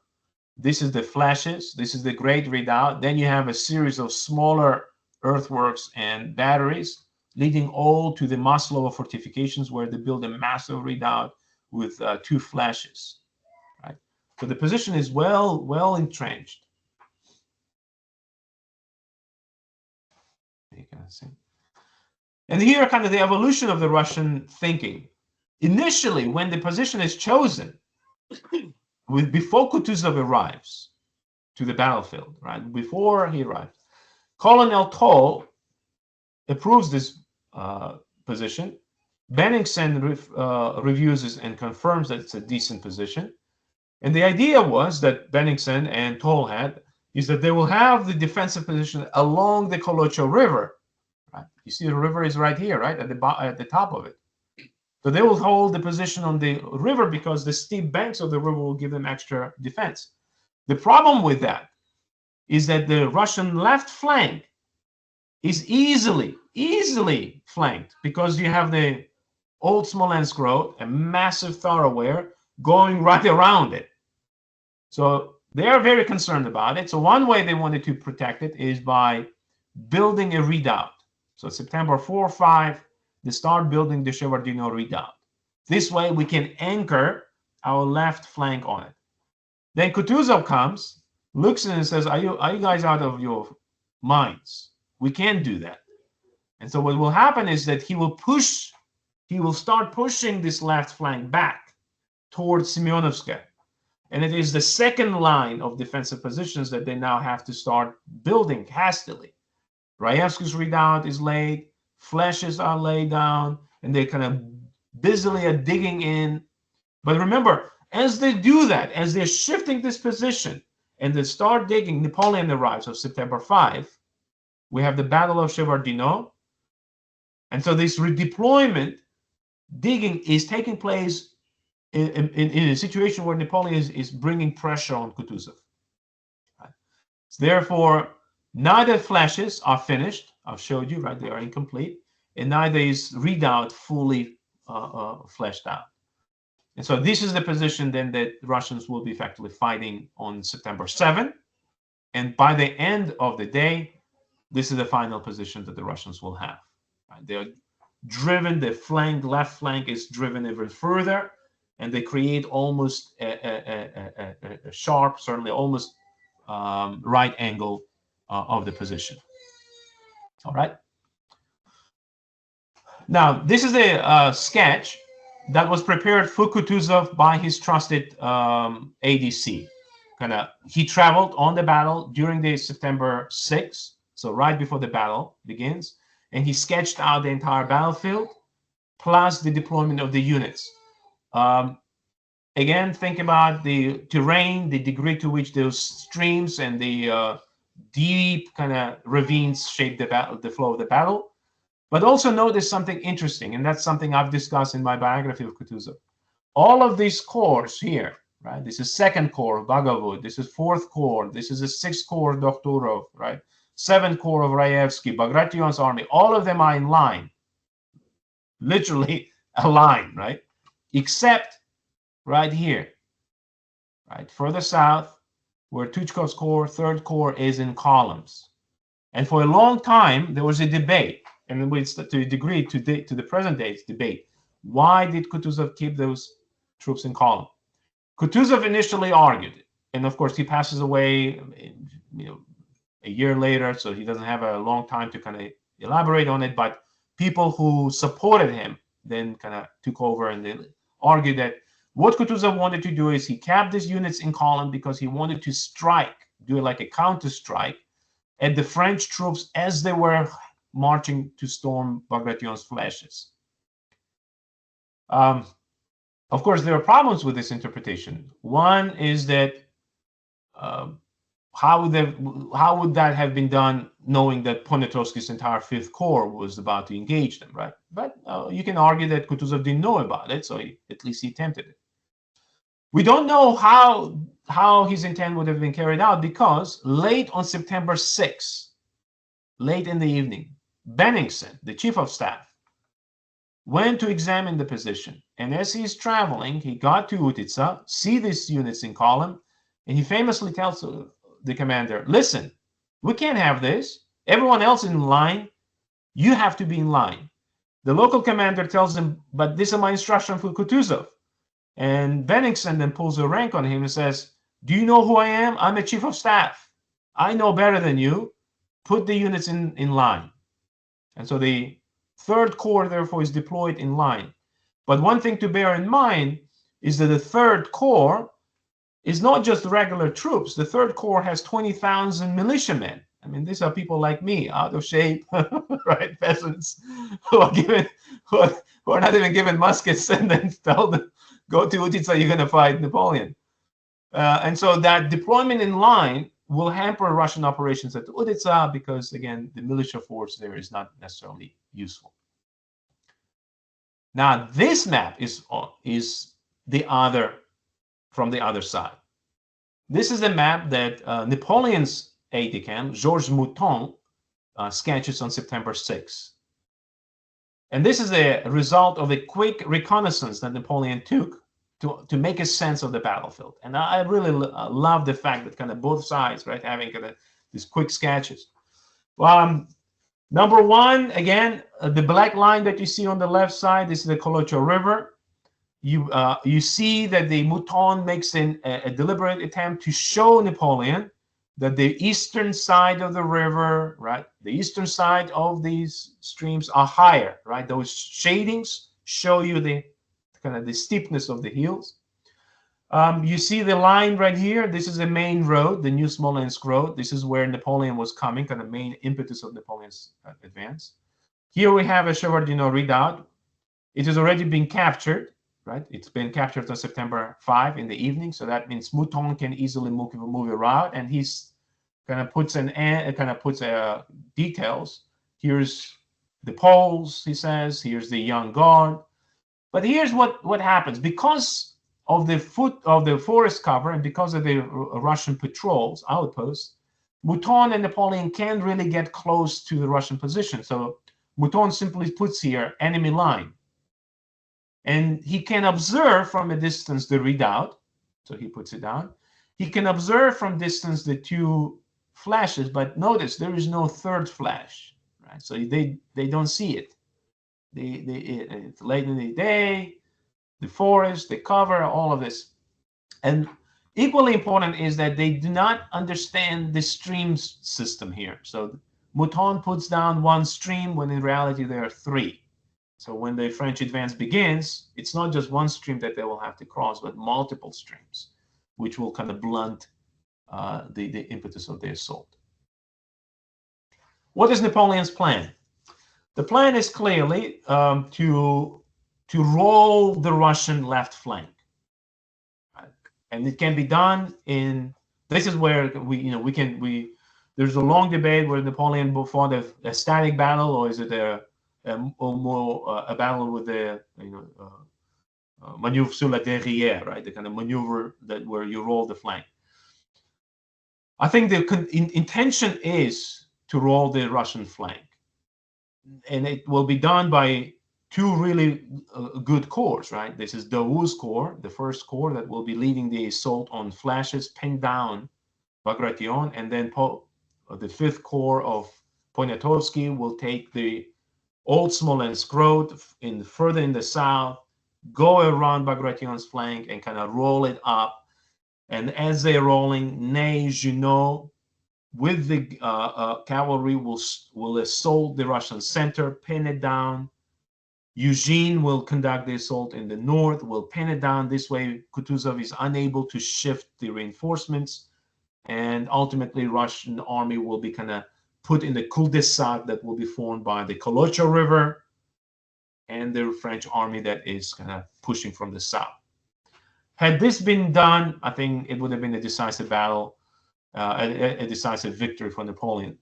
This is the flashes. This is the Great Redoubt. Then you have a series of smaller earthworks and batteries leading all to the Maslow fortifications, where they build a massive redoubt with 2 flashes, right? So the position is well entrenched. You can see. And here kind of the evolution of the Russian thinking. Initially, when the position is chosen, before Kutuzov arrives to the battlefield, right? Before he arrives, Colonel Toll approves this position. Bennigsen reviews it and confirms that it's a decent position. And the idea was that Bennigsen and Toll had is that they will have the defensive position along the Kolocho River. Right? You see the river is right here, right, at the top of it. So they will hold the position on the river because the steep banks of the river will give them extra defense. The problem with that is that the Russian left flank is easily flanked because you have the old Smolensk road, a massive thoroughfare going right around it. So they are very concerned about it. So one way they wanted to protect it is by building a redoubt. So September 4, 5, they start building the Shevardino redoubt. This way we can anchor our left flank on it. Then Kutuzov comes, looks and says, are you guys out of your minds? We can't do that. And so what will happen is that he will start pushing this left flank back towards Semyonovsk. And it is the second line of defensive positions that they now have to start building hastily. Raevsky's redoubt is laid, flashes are laid down, and they kind of busily are digging in. But remember, as they do that, as they're shifting this position and they start digging, Napoleon arrives on September 5. We have the Battle of Shevardino. And so this redeployment, digging, is taking place in a situation where Napoleon is bringing pressure on Kutuzov. Right? So therefore, neither flashes are finished. I've showed you, right? They are incomplete. And neither is redoubt fully fleshed out. And so this is the position then that the Russians will be effectively fighting on September 7. And by the end of the day, this is the final position that the Russians will have. Right? They're driven, the left flank is driven even further, and they create almost a sharp, certainly almost right angle of the position. All right. Now, this is a sketch that was prepared for Kutuzov by his trusted ADC. He traveled on the battle during the September 6th, so right before the battle begins, and he sketched out the entire battlefield plus the deployment of the units. Again, think about the terrain, the degree to which those streams and the deep kind of ravines shape the flow of the battle. But also notice something interesting, and that's something I've discussed in my biography of Kutuzov. All of these corps here, right? This is 2nd Corps of Bagovud. This is 4th Corps. This is the 6th Corps of Dokhturov, right? 7th Corps of Raevsky, Bagration's army. All of them are in line, literally a line, right? Except right here, right? Further south, where Tuchkov's Corps, 3rd Corps, is in columns. And for a long time, there was a debate. And to a degree, to the present day, it's debate. Why did Kutuzov keep those troops in column? Kutuzov initially argued it. And of course, he passes away a year later, so he doesn't have a long time to kind of elaborate on it. But people who supported him then kind of took over and they argued that what Kutuzov wanted to do is he kept these units in column because he wanted to strike, do like a counter strike at the French troops as they were marching to storm Bagration's flashes. Of course, there are problems with this interpretation. One is that how would that have been done, knowing that Poniatowski's entire Fifth Corps was about to engage them, right? But you can argue that Kutuzov didn't know about it, so at least he attempted it. We don't know how his intent would have been carried out, because late on September 6th, late in the evening, Benningsen, the chief of staff, went to examine the position. And as he's traveling, he got to Utitsa, see these units in column, and he famously tells the commander, listen, we can't have this. Everyone else in line, you have to be in line. The local commander tells him, but this is my instruction for Kutuzov. And Benningsen then pulls a rank on him and says, do you know who I am? I'm a chief of staff. I know better than you. Put the units in line. And so the Third Corps, therefore, is deployed in line. But one thing to bear in mind is that the Third Corps is not just regular troops. The Third Corps has 20,000 militiamen. I mean, these are people like me, out of shape, right? Peasants who are not even given muskets and then tell them, go to Utitsa, you're going to fight Napoleon. And so that deployment in line will hamper Russian operations at Utitsa, because, again, the militia force there is not necessarily useful. Now, this map is the other, from the other side. This is a map that Napoleon's aide-de-camp, Georges Mouton, sketches on September 6th. And this is a result of a quick reconnaissance that Napoleon took to make a sense of the battlefield. And I really love the fact that kind of both sides, right, having kind of these quick sketches. Number one, again, the black line that you see on the left side, this is the Kolocho River. You see that the Mouton makes a deliberate attempt to show Napoleon that the eastern side of the river, right, the eastern side of these streams are higher, right? Those shadings show you the kind of the steepness of the hills. You see the line right here. This is the main road, the New Smolensk Road. This is where Napoleon was coming, kind of main impetus of Napoleon's advance. Here we have a Shevardino redoubt. It has already been captured, right? It's been captured on September 5 in the evening, so that means Mouton can easily move around, and he's kind of puts details. Here's the Poles, he says. Here's the young guard. But here's what happens. Because of the forest cover and because of the Russian patrols, outposts, Mouton and Napoleon can't really get close to the Russian position. So Mouton simply puts here enemy line. And he can observe from a distance the redoubt. So he puts it down. He can observe from distance the two flashes, but notice there is no third flash, right? So they don't see it. It's late in the day, the forest, the cover, all of this. And equally important is that they do not understand the streams system here. So Mouton puts down one stream when in reality there are three. So when the French advance begins, it's not just one stream that they will have to cross, but multiple streams, which will kind of blunt the impetus of the assault. What is Napoleon's plan? The plan is clearly to roll the Russian left flank, right? And it can be done in. This is where there's a long debate where Napoleon fought a static battle, or is it a battle with a maneuver sur la derrière, right? The kind of maneuver where you roll the flank. I think the intention is to roll the Russian flank. And it will be done by two really good corps, right? This is Davout's corps, the first corps that will be leading the assault on flashes, pin down Bagration, and then the Fifth Corps of Poniatowski will take the Old Smolensk Road further in the south, go around Bagration's flank and kind of roll it up. And as they're rolling, Ney, Junot, with the cavalry will assault the Russian center, pin it down. Eugene will conduct the assault in the north, will pin it down. This way, Kutuzov is unable to shift the reinforcements, and ultimately Russian army will be kind of put in the cul-de-sac that will be formed by the Kolocho River and the French army that is kind of pushing from the south. Had this been done, I think it would have been a decisive battle. a decisive victory for Napoleon.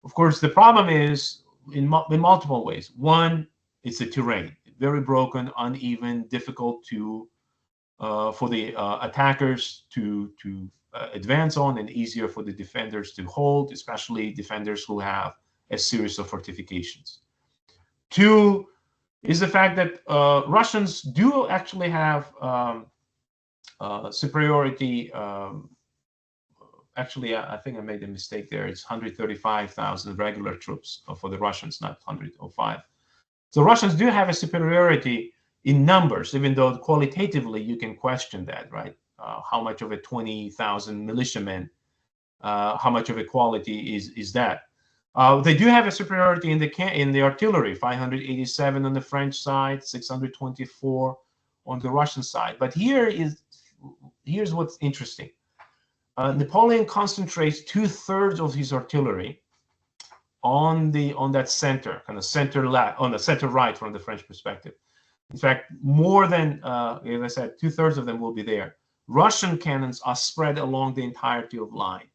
Of course, the problem is in multiple ways. One, it's the terrain, very broken, uneven, difficult to for the attackers to advance on, and easier for the defenders to hold, especially defenders who have a series of fortifications. Two is the fact that Russians do actually have superiority. Actually, I think I made a mistake there. It's 135,000 regular troops for the Russians, not 105. So Russians do have a superiority in numbers, even though qualitatively you can question that, right? How much of a 20,000 militiamen, how much of a quality is that? They do have a superiority in the artillery, 587 on the French side, 624 on the Russian side. But here's what's interesting. Napoleon concentrates 2/3 of his artillery on that center, kind of center left, on the center right from the French perspective. In fact, more than, as I said, 2/3 of them will be there. Russian cannons are spread along the entirety of line.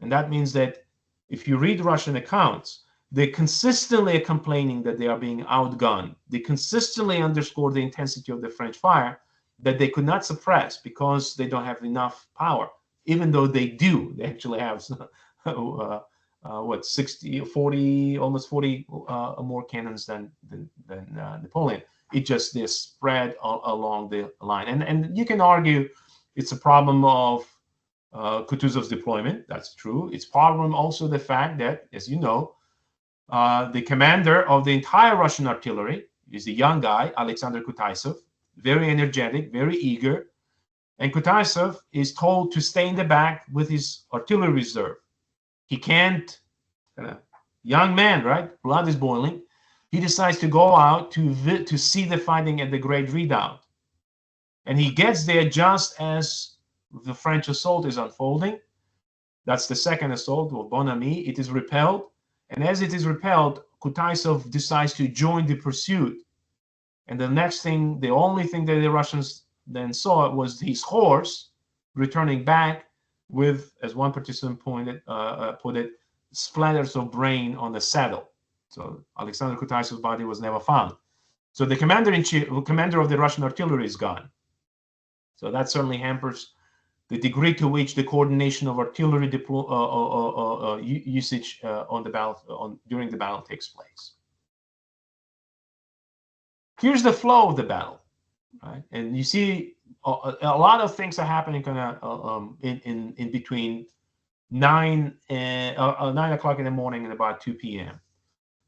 And that means that if you read Russian accounts, they consistently are complaining that they are being outgunned. They consistently underscore the intensity of the French fire that they could not suppress because they don't have enough power, even though they do. They actually have, 40, almost 40 more cannons than Napoleon. It just is spread along the line. And you can argue it's a problem of Kutuzov's deployment. That's true. It's problem also the fact that, as you know, the commander of the entire Russian artillery is a young guy, Alexander Kutuzov, very energetic, very eager. And Kutuzov is told to stay in the back with his artillery reserve. He can't, young man, right? Blood is boiling. He decides to go out to see the fighting at the Great Redoubt. And he gets there just as the French assault is unfolding. That's the second assault of Bon Ami. It is repelled. And as it is repelled, Kutuzov decides to join the pursuit. And the only thing that the Russians then saw was his horse returning back with, as one participant put it, splatters of brain on the saddle. So Alexander Kutuzov's body was never found. So the commander of the Russian artillery is gone. So that certainly hampers the degree to which the coordination of artillery usage during the battle takes place. Here's the flow of the battle, right? And you see a lot of things are happening in between 9 o'clock in the morning and about 2 p.m.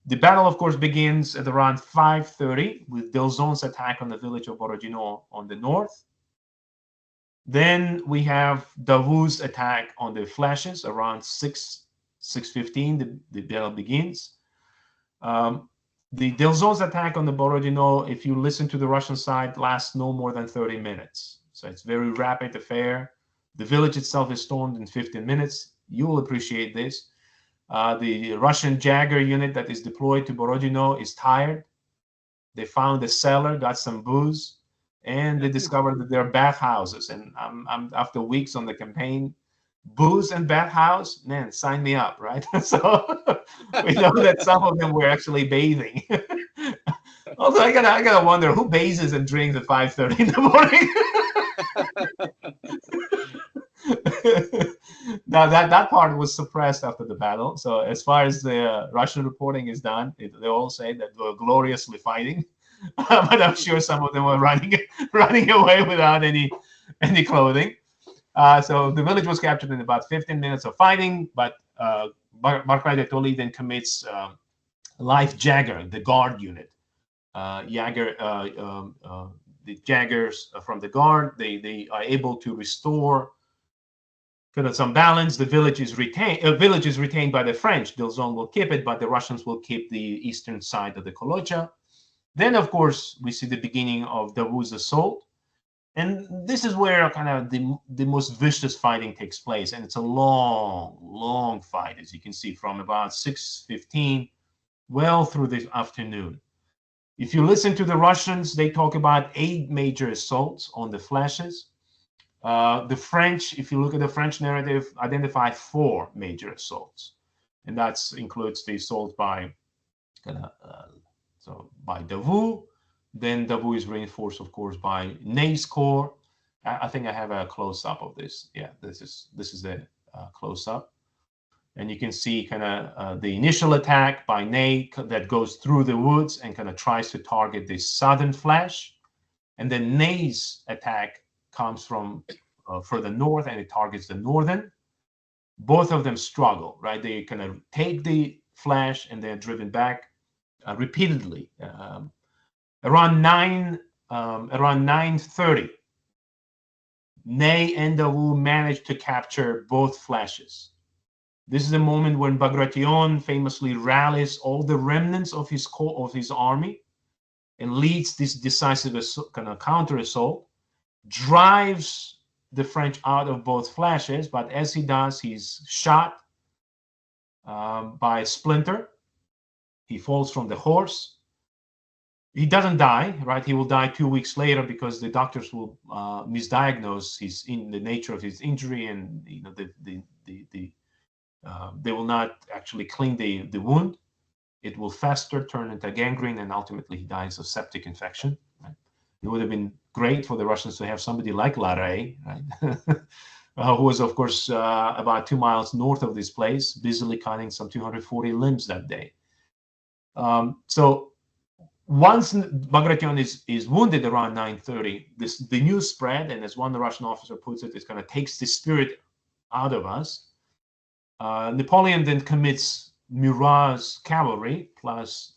The battle, of course, begins at around 5:30 with Delzon's attack on the village of Borodino on the north. Then we have Davout's attack on the flashes around 6:15. The battle begins. The Delzon's attack on the Borodino, if you listen to the Russian side, lasts no more than 30 minutes. So it's a very rapid affair. The village itself is stormed in 15 minutes. You will appreciate this. The Russian Jagger unit that is deployed to Borodino is tired. They found a cellar, got some booze, and they discovered that there are bathhouses. And I'm after weeks on the campaign, booze and bathhouse, man, sign me up, right? So we know that some of them were actually bathing. Also, I gotta wonder who bathes and drinks at 5:30 in the morning. Now that part was suppressed after the battle. So as far as the Russian reporting is done, they all say that they were gloriously fighting, but I'm sure some of them were running away without any clothing. So the village was captured in about 15 minutes of fighting, but Barclay de Tolly then commits Life Jagger, the guard unit. The Jaggers from the guard, they are able to restore kind of some balance. The village is retained by the French. Delzon will keep it, but the Russians will keep the eastern side of the Kolocha. Then, of course, we see the beginning of Davout's assault. And this is where kind of the most vicious fighting takes place. And it's a long, long fight, as you can see, from about 6:15 well through the afternoon. If you listen to the Russians, they talk about 8 major assaults on the flashes. The French, if you look at the French narrative, identify 4 major assaults, and that includes the assault by by Davout. Then Davout is reinforced, of course, by Ney's corps. I think I have a close-up of this. Yeah, this is a close-up, and you can see kind of the initial attack by Ney that goes through the woods and kind of tries to target the southern flank, and then Ney's attack comes from further north and it targets the northern. Both of them struggle, right? They kind of take the flank and they're driven back repeatedly. Around 9:30, Ney and Davout managed to capture both flanks. This is a moment when Bagration famously rallies all the remnants of his army and leads this decisive kind of counter assault, drives the French out of both flanks, but as he does, he's shot by a splinter. He falls from the horse. He doesn't die, right? He will die 2 weeks later because the doctors will misdiagnose the nature of his injury, and they will not actually clean the wound. It will fester, turn into gangrene, and ultimately he dies of septic infection. Right? It would have been great for the Russians to have somebody like Larrey, right? Who was, of course, about 2 miles north of this place, busily cutting some 240 limbs that day. So once Bagration is wounded around 9:30, the news spread, and as one Russian officer puts it, it kind of takes the spirit out of us. Napoleon then commits Murat's cavalry plus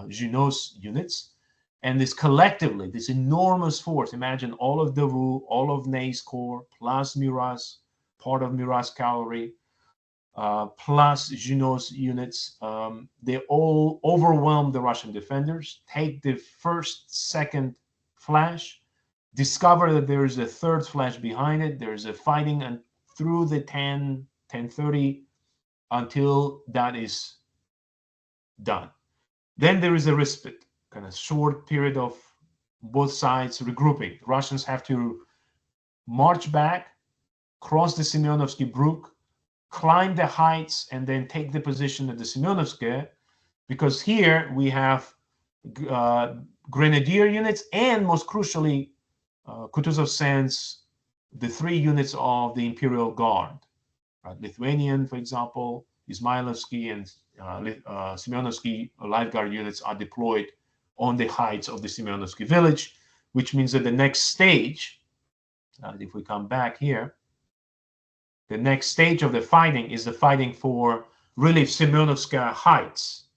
Junot's units, and this collectively, this enormous force, imagine all of Davout, all of Ney's corps, plus Murat's, part of Murat's cavalry, plus Junot's units, they all overwhelm the Russian defenders, take the first, second flank, discover that there is a third flank behind it. There's a fighting and through the 10:30 until that is done. Then there is a respite, kind of short period of both sides regrouping. The Russians have to march back, cross the Semyonovsky Brook, climb the heights, and then take the position at the Semyonovsky, because here we have grenadier units, and most crucially, Kutuzov sends the 3 units of the Imperial Guard, right? Lithuanian, for example, Izmailovsky and Semyonovsky Life Guard units are deployed on the heights of the Semyonovsky village, which means that the next stage, if we come back here, the next stage of the fighting is the fighting for really Semyonovskaya heights.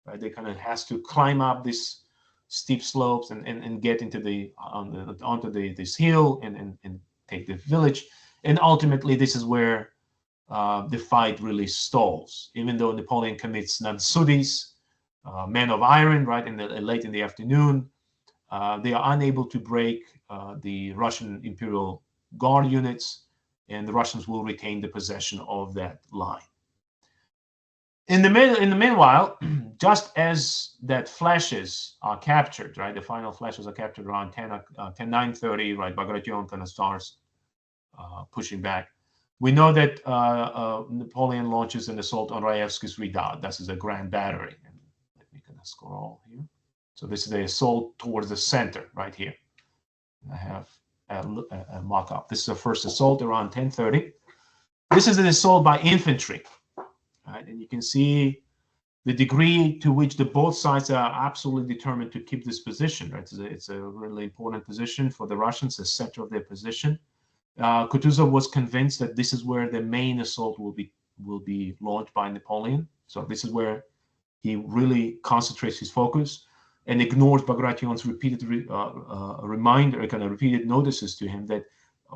Right? They kind of has to climb up these steep slopes and get into onto this hill and take the village. And ultimately, this is where the fight really stalls. Even though Napoleon commits Nansudis, men of iron, right, late in the afternoon, they are unable to break the Russian Imperial Guard units, and the Russians will retain the possession of that line. In the meanwhile, just as that flashes are captured, right, the final flashes are captured around 9:30, right, Bagration kind of starts pushing back. We know that Napoleon launches an assault on Raevsky's redoubt. This is a grand battery. And let me kind of scroll here. So this is the assault towards the center right here. I have a mock-up. This is the first assault around 10:30. This is an assault by infantry, right? And you can see the degree to which both sides are absolutely determined to keep this position, right? It's a really important position for the Russians, the center of their position. Kutuzov was convinced that this is where the main assault will be launched by Napoleon. So this is where he really concentrates his focus and ignores Bagration's repeated reminder, kind of repeated notices to him that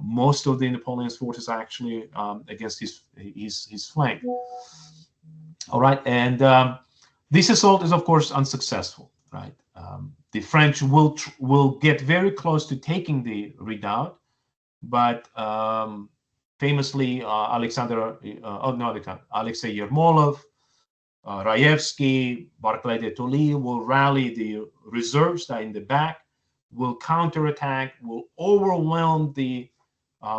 most of the Napoleon's forces are actually against his flank. All right, and this assault is of course unsuccessful. Right, the French will get very close to taking the redoubt, but famously Alexei Yermolov, Raevsky, Barclay de Tolly will rally the reserves that are in the back, will counterattack, will overwhelm the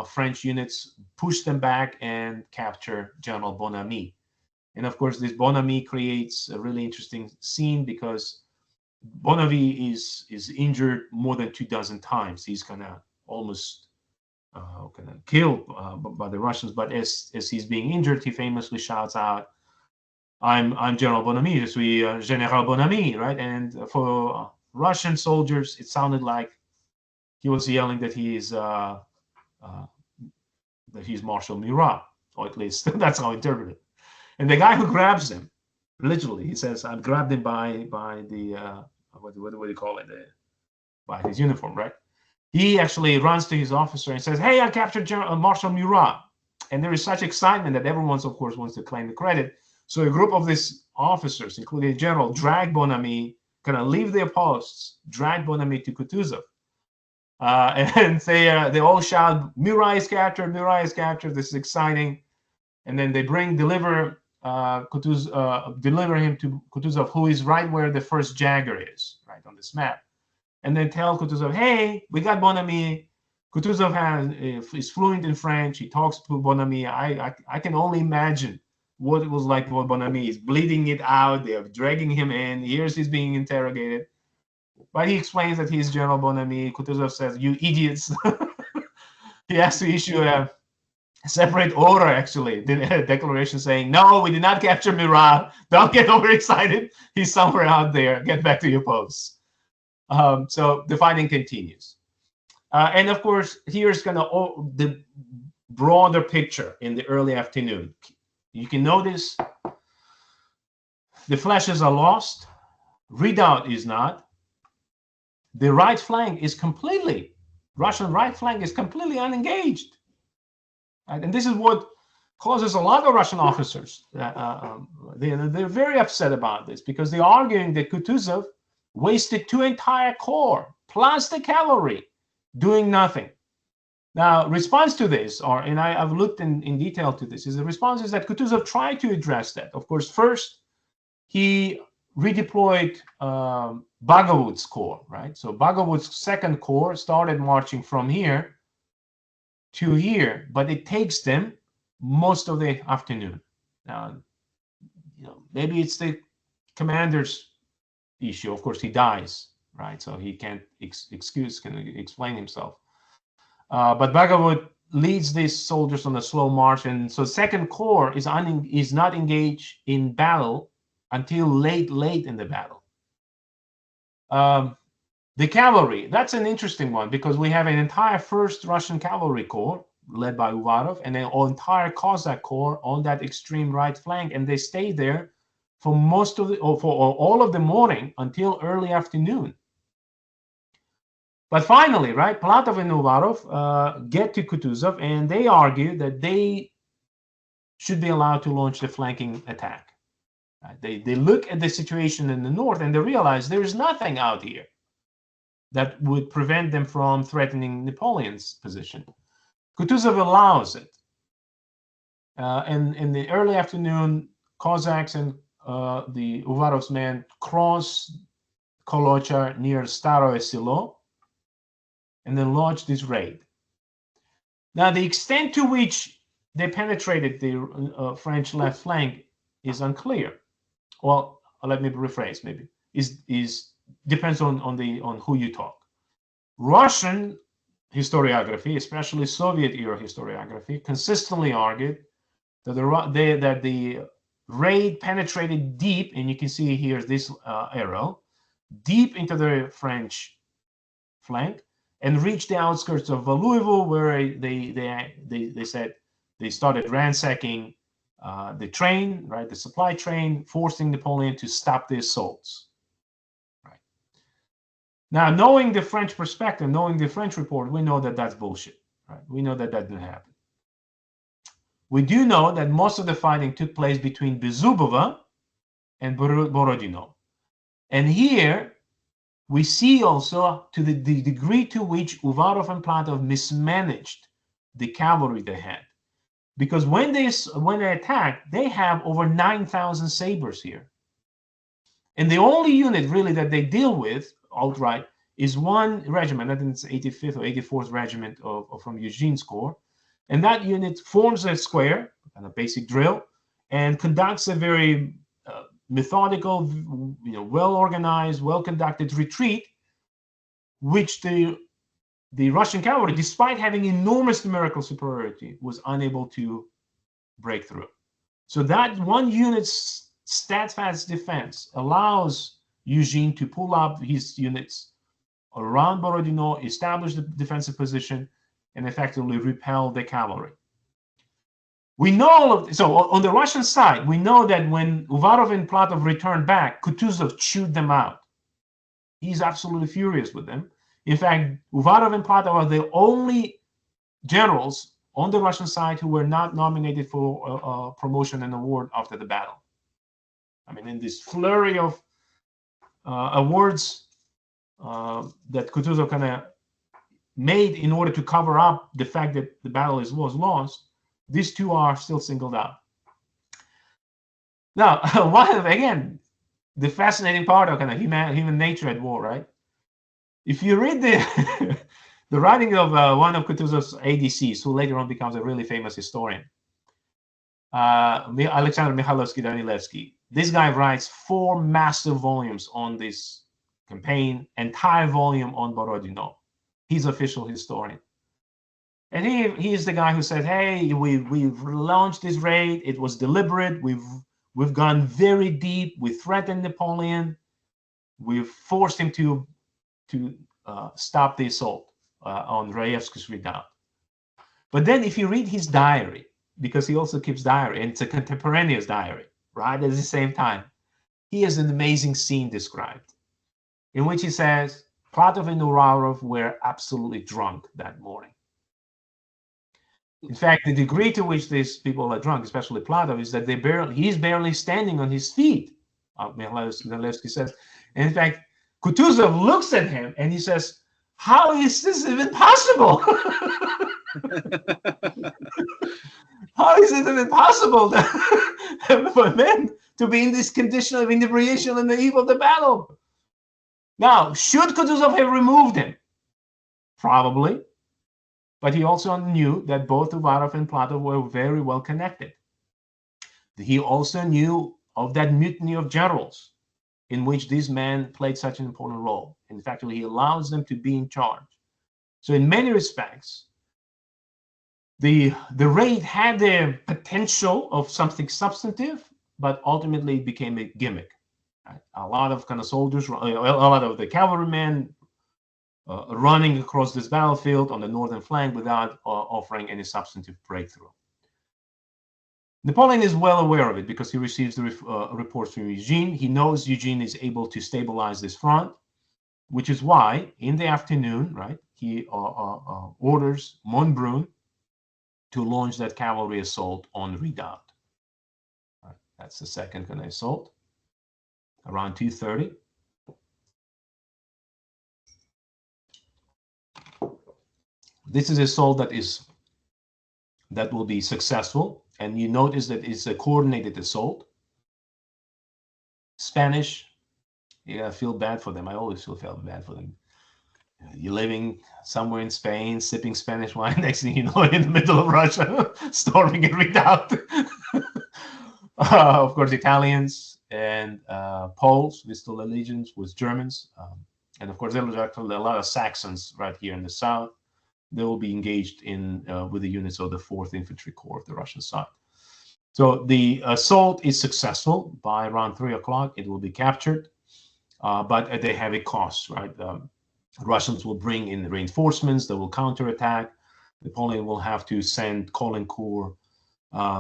French units push them back and capture General Bonamy. And of course, this Bonamy creates a really interesting scene because Bonamy is injured more than 24 times. He's kind of almost killed by the Russians. But as he's being injured, he famously shouts out, "I'm General Bonamy. Je suis General Bonamy," right? And for Russian soldiers, it sounded like he was yelling that he's Marshal Murat, or at least that's how I interpret it. And the guy who grabs him, literally, he says, "I've grabbed him by the what do you call it? By his uniform, right?" He actually runs to his officer and says, "Hey, I captured Marshal Murat." And there is such excitement that everyone, of course, wants to claim the credit. So a group of these officers, including the general, drag Bonamy, kind of leave their posts, drag Bonamy to Kutuzov. And they all shout, "Murat is captured, Murat is captured." This is exciting. And then they deliver him to Kutuzov, who is right where the first Jagger is, right on this map. And then tell Kutuzov, "Hey, we got Bonamy." Kutuzov is fluent in French. He talks to Bonamy. I can only imagine what it was like for Bonamy. He's bleeding it out. They are dragging him in. Here's he's being interrogated. But he explains that he's General Bonamy. Kutuzov says, "You idiots." He has to issue a separate order, actually, the declaration saying, "No, we did not capture Murat. Don't get overexcited. He's somewhere out there. Get back to your posts." So the fighting continues. And of course, here's kind of the broader picture in the early afternoon. You can notice the flashes are lost. Redoubt is not. The right flank is completely, Russian right flank is completely unengaged. And this is what causes a lot of Russian officers. They're very upset about this because they're arguing that Kutuzov wasted 2 entire corps plus the cavalry doing nothing. Now, response to this, and I've looked in detail to this, the response is that Kutuzov tried to address that. Of course, first he redeployed Bagovut's corps, right? So Bagovut's second corps started marching from here to here, but it takes them most of the afternoon. Now, maybe it's the commander's issue. Of course, he dies, right? So he can't explain himself. But Bagovut leads these soldiers on a slow march, and so Second Corps is not engaged in battle until late in the battle. The cavalry, that's an interesting one because we have an entire first Russian cavalry corps led by Uvarov and an entire Cossack corps on that extreme right flank, and they stay there for all of the morning until early afternoon. But finally, right, Platov and Uvarov get to Kutuzov, and they argue that they should be allowed to launch the flanking attack. Right? They look at the situation in the north and they realize there is nothing out here that would prevent them from threatening Napoleon's position. Kutuzov allows it. And in the early afternoon, Cossacks and the Uvarov's men cross Kolochar near Staroye Selo and then launch this raid. Now, the extent to which they penetrated the French left flank is unclear. Well, let me rephrase. Maybe depends on who you talk. Russian historiography, especially Soviet-era historiography, consistently argued that the raid penetrated deep, and you can see here this arrow, deep into the French flank, and reached the outskirts of Louisville, where they said they started ransacking the train, right, the supply train, forcing Napoleon to stop the assaults. Right. Now, knowing the French perspective, knowing the French report, we know that that's bullshit. Right? We know that didn't happen. We do know that most of the fighting took place between Bezubova and Borodino. And here we see also to the degree to which Uvarov and Platov mismanaged the cavalry they had. Because when they attack, they have over 9,000 sabers here. And the only unit really that they deal with outright is one regiment, I think it's 85th or 84th Regiment from Eugene's Corps. And that unit forms a square, kind of basic drill, and conducts a very methodical, well-organized, well-conducted retreat, which the Russian cavalry, despite having enormous numerical superiority, was unable to break through. So that one unit's steadfast defense allows Eugene to pull up his units around Borodino, establish the defensive position, and effectively repel the cavalry. We know so on the Russian side, we know that when Uvarov and Platov returned back, Kutuzov chewed them out. He's absolutely furious with them. In fact, Uvarov and Platov are the only generals on the Russian side who were not nominated for promotion and award after the battle. I mean, in this flurry of awards that Kutuzov kind of made in order to cover up the fact that the battle was lost, these two are still singled out. Now, again, the fascinating part of kind of human nature at war, right? If you read the the writing of one of Kutuzov's ADCs, who later on becomes a really famous historian, Alexander Mikaberidze, this guy writes 4 massive volumes on this campaign, entire volume on Borodino. He's official historian. And he is the guy who said, hey, we've launched this raid. It was deliberate. We've gone very deep. We threatened Napoleon. We've forced him to stop the assault on Raevski's redoubt. But then if you read his diary, because he also keeps diary, and it's a contemporaneous diary, right at the same time, he has an amazing scene described in which he says, Platov and Uvarov were absolutely drunk that morning. In fact, the degree to which these people are drunk, especially Platov, is that he's barely standing on his feet, Michalewski says. And in fact, Kutuzov looks at him and he says, how is this even possible? How is it even possible for men to be in this condition of inebriation on the eve of the battle? Now, should Kutuzov have removed him? Probably. But he also knew that both Uvarov and Platov were very well connected. He also knew of that mutiny of generals in which these men played such an important role. In fact, he allows them to be in charge. So in many respects, the raid had the potential of something substantive, but ultimately it became a gimmick. Right? A lot of kind of soldiers, a lot of the cavalrymen running across this battlefield on the northern flank without offering any substantive breakthrough. Napoleon is well aware of it because he receives the reports from Eugene. He knows Eugene is able to stabilize this front, which is why in the afternoon, right, he orders Montbrun to launch that cavalry assault on Redoubt. Right, that's the second kind of assault around 2:30. This is an assault that will be successful, and you notice that it's a coordinated assault. Spanish, you gotta feel bad for them. I always feel bad for them. You're living somewhere in Spain, sipping Spanish wine. Next thing you know, in the middle of Russia, storming a redoubt. Of course, Italians and Poles, with still allegiance with Germans, and of course there was actually a lot of Saxons right here in the south. They will be engaged in with the units of the 4th Infantry Corps of the Russian side. So the assault is successful. By around 3 o'clock, it will be captured, but at a heavy cost, right? Russians will bring in reinforcements. They will counterattack. Napoleon will have to send Caulaincourt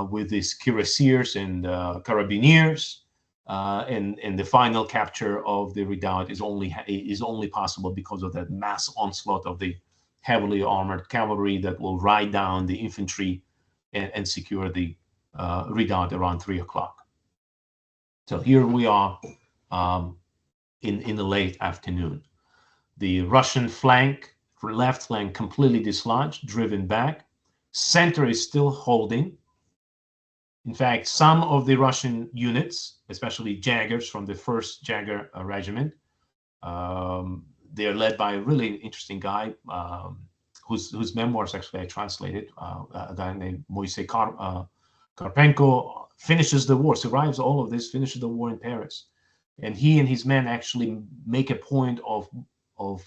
with his cuirassiers and carabiniers, and the final capture of the redoubt is only possible because of that mass onslaught of the heavily armored cavalry that will ride down the infantry and secure the redoubt around 3 o'clock. So here we are in the late afternoon. The Russian flank, left flank, completely dislodged, driven back. Center is still holding. In fact, some of the Russian units, especially Jaggers from the 1st Jagger Regiment, they're led by a really interesting guy whose memoirs actually I translated, a guy named Moisei Karpenko, finishes the war, survives all of this, finishes the war in Paris. And he and his men actually make a point of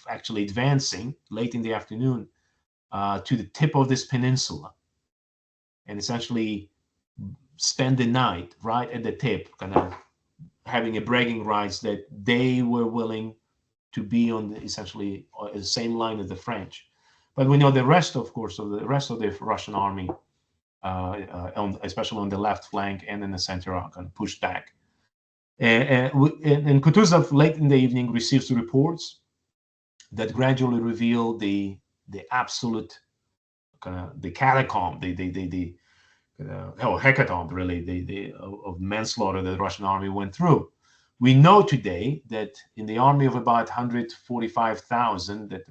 actually advancing late in the afternoon to the tip of this peninsula, and essentially spend the night right at the tip, kind of having a bragging rights that they were willing to be on essentially the same line as the French. But we know the rest, of course, of the rest of the Russian army, especially on the left flank and in the center, are kind of pushed back. And Kutuzov, late in the evening, receives reports that gradually reveal the absolute kind of the catacomb, the hecatomb, really, of manslaughter that the Russian army went through. We know today that in the army of about 145,000 that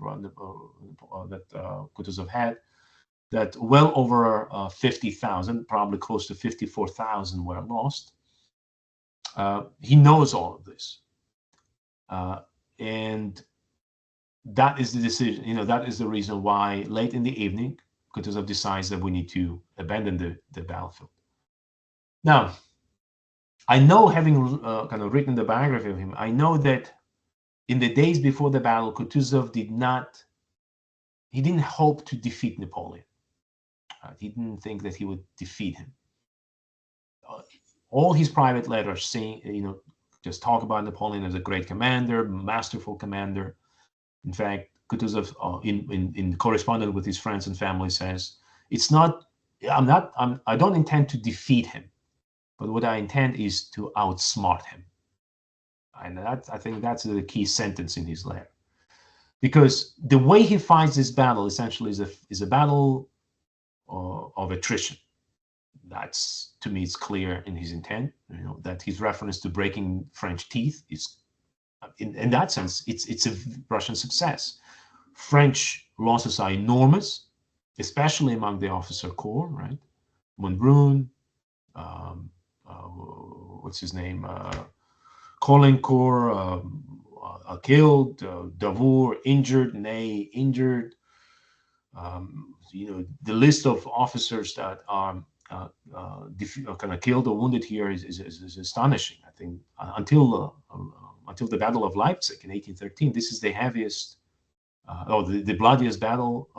Kutuzov had, that well over 50,000, probably close to 54,000, were lost. He knows all of this, and that is the decision. That is the reason why late in the evening, Kutuzov decides that we need to abandon the battlefield. Now, I know, having kind of written the biography of him, I know that in the days before the battle, Kutuzov didn't hope to defeat Napoleon. He didn't think that he would defeat him. All his private letters saying, just talk about Napoleon as a great commander, masterful commander. In fact, Kutuzov, in correspondence with his friends and family, says, I don't intend to defeat him, but what I intend is to outsmart him. And I think that's the key sentence in his letter, because the way he fights this battle essentially is a battle of attrition. That's, to me, it's clear in his intent. That his reference to breaking French teeth is, in that sense, it's a Russian success. French losses are enormous, especially among the officer corps, right? Von Brunn, what's his name? Caulaincourt killed, Davour injured, Ney injured. The list of officers that are kind of killed or wounded here is astonishing. I think until the Battle of Leipzig in 1813, this is the heaviest, the bloodiest battle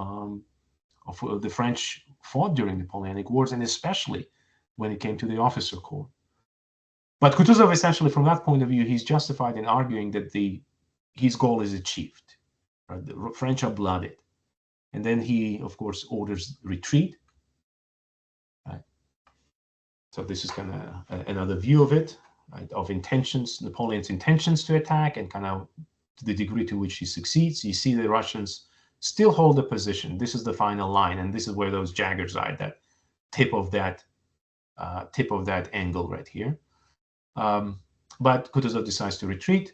of the French fought during the Napoleonic Wars, and especially when it came to the officer corps. But Kutuzov, essentially, from that point of view, he's justified in arguing that his goal is achieved. Right? The French are blooded. And then he, of course, orders retreat. Right? So this is kind of another view of it, right? Of intentions, Napoleon's intentions to attack, and kind of to the degree to which he succeeds. You see the Russians still hold the position. This is the final line, and this is where those jaggers are, that tip of that angle right here. But Kutuzov decides to retreat,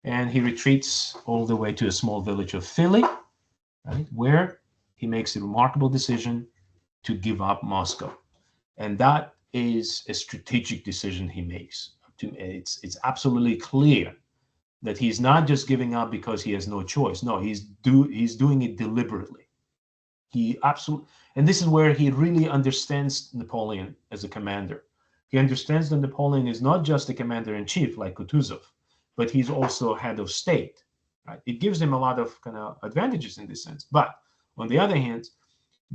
and he retreats all the way to a small village of Philly, right, where he makes a remarkable decision to give up Moscow. And that is a strategic decision he makes. It's absolutely clear that he's not just giving up because he has no choice. No, he's doing it deliberately. And this is where he really understands Napoleon as a commander. He understands that Napoleon is not just a commander-in-chief like Kutuzov, but he's also head of state. Right? It gives him a lot of kind of advantages in this sense. But on the other hand,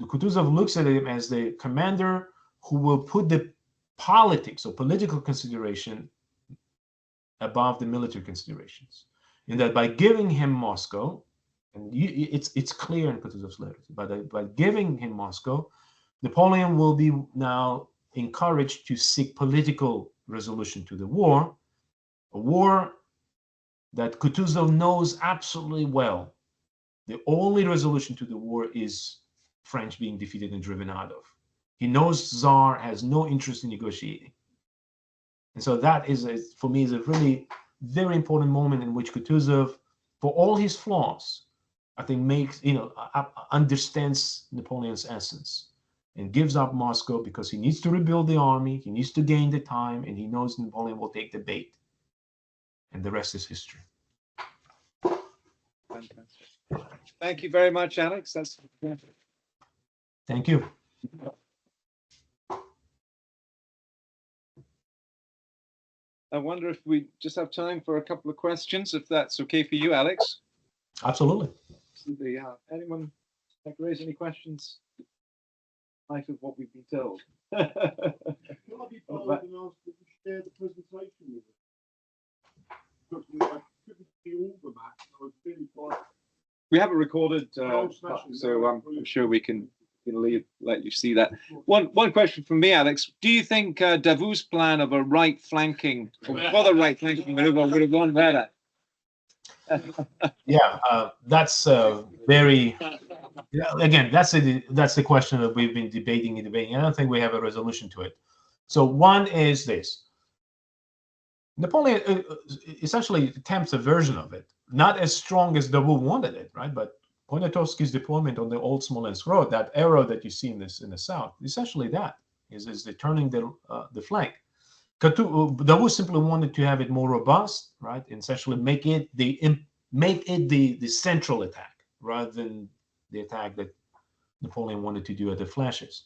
Kutuzov looks at him as the commander who will put the politics or political consideration above the military considerations. In that by giving him Moscow, and it's clear in Kutuzov's letters, by giving him Moscow, Napoleon will be now encouraged to seek political resolution to the war, a war that Kutuzov knows absolutely well. The only resolution to the war is French being defeated and driven out of. He knows Tsar has no interest in negotiating. And so that is, for me, is a really very important moment in which Kutuzov, for all his flaws, I think understands Napoleon's essence and gives up Moscow because he needs to rebuild the army, he needs to gain the time, and he knows Napoleon will take the bait. And the rest is history. Fantastic. Thank you very much, Alex. That's Thank you. I wonder if we just have time for a couple of questions, if that's okay for you, Alex. Absolutely. Absolutely, yeah. Anyone like to raise any questions? Light of what we've been told. Can I be bold and ask that you share the presentation with us? Because I couldn't see all the maps. I was really quite. We have it recorded, so I'm sure we can let you see that. One question from me, Alex. Do you think Davout's plan of a right flanking, further right flanking maneuver would have gone better? Yeah, that's very. Again, that's the question that we've been debating. I don't think we have a resolution to it. So one is this: Napoleon essentially attempts a version of it, not as strong as Davout wanted it, right? But Poniatowski's deployment on the old Smolensk road, that arrow that you see in the south, essentially that is the turning the flank. Davout simply wanted to have it more robust, right? And essentially make it the central attack rather than the attack that Napoleon wanted to do at the flashes.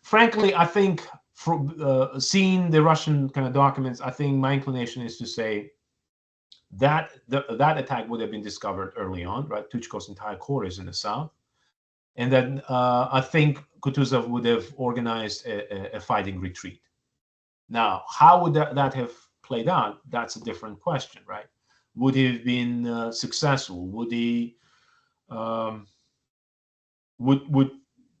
Frankly, I think from seeing the Russian kind of documents, I think my inclination is to say that that attack would have been discovered early on, right? Tuchkov's entire corps is in the south. And then I think Kutuzov would have organized a fighting retreat. Now, how would that have played out? That's a different question, right? Would he have been successful? Would he would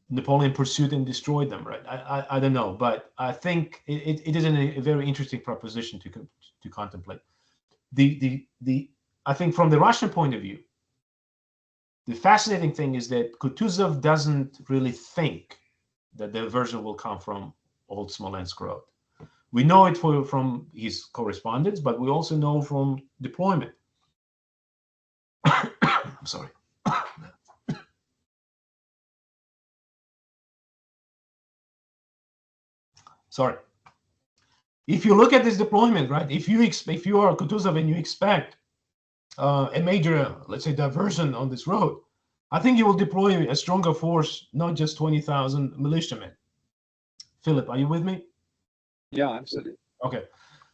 Napoleon pursued and destroyed them, right? I don't know, but I think it is a very interesting proposition to contemplate. I think from the Russian point of view, the fascinating thing is that Kutuzov doesn't really think that the version will come from Old Smolensk Road. We know it from his correspondence, but we also know from deployment. I'm sorry. Sorry. If you look at this deployment, right? If you are Kutuzov and you expect a major, let's say, diversion on this road, I think you will deploy a stronger force, not just 20,000 militiamen. Philip, are you with me? Yeah, absolutely. Okay,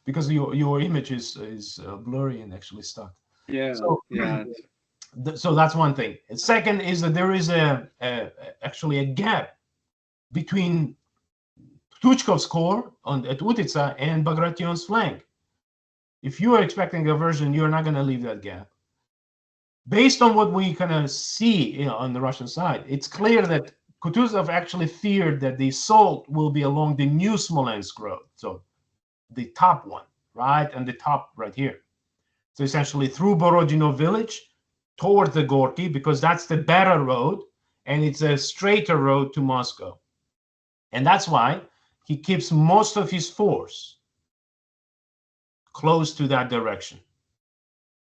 because your image is blurry and actually stuck. Yeah. So, yeah. So that's one thing. And second is that there is actually a gap between Tuchkov's corps at Utitsa and Bagration's flank. If you are expecting a version, you're not going to leave that gap. Based on what we kind of see on the Russian side, it's clear that Kutuzov actually feared that the assault will be along the new Smolensk road, so the top one, right, and the top right here. So essentially through Borodino village towards the Gorky, because that's the better road, and it's a straighter road to Moscow. And that's why he keeps most of his force close to that direction.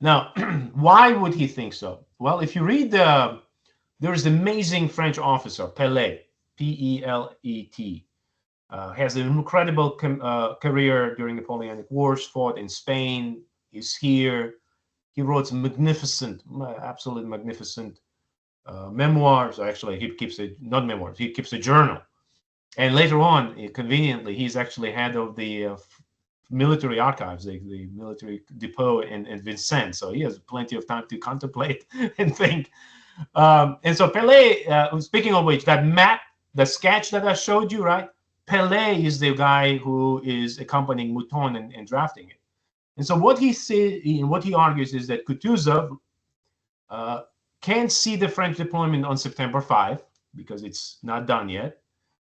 Now, why would he think so? Well, if you read there's an amazing French officer, Pelet, P-E-L-E-T, has an incredible career during the Napoleonic Wars, fought in Spain, is here. He wrote some magnificent, absolutely magnificent memoirs. Actually, he keeps not memoirs, he keeps a journal. And later on, conveniently, he's actually head of the military archives, the military depot in Vincennes. So he has plenty of time to contemplate and think. And so Pelet, speaking of which, that map, the sketch that I showed you, right? Pelet is the guy who is accompanying Mouton and drafting it. And so what he argues is that Kutuzov can't see the French deployment on September 5 because it's not done yet.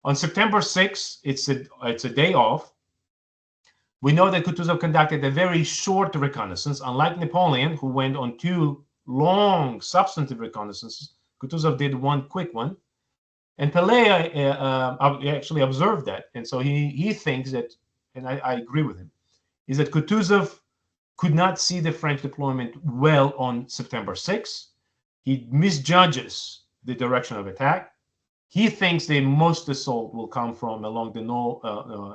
On September 6, it's a day off. We know that Kutuzov conducted a very short reconnaissance, unlike Napoleon, who went on 2 long substantive reconnaissances. Kutuzov did one quick one. And Pelet actually observed that. And so he thinks that, and I agree with him, is that Kutuzov could not see the French deployment well on September 6. He misjudges the direction of attack. He thinks the most assault will come from along the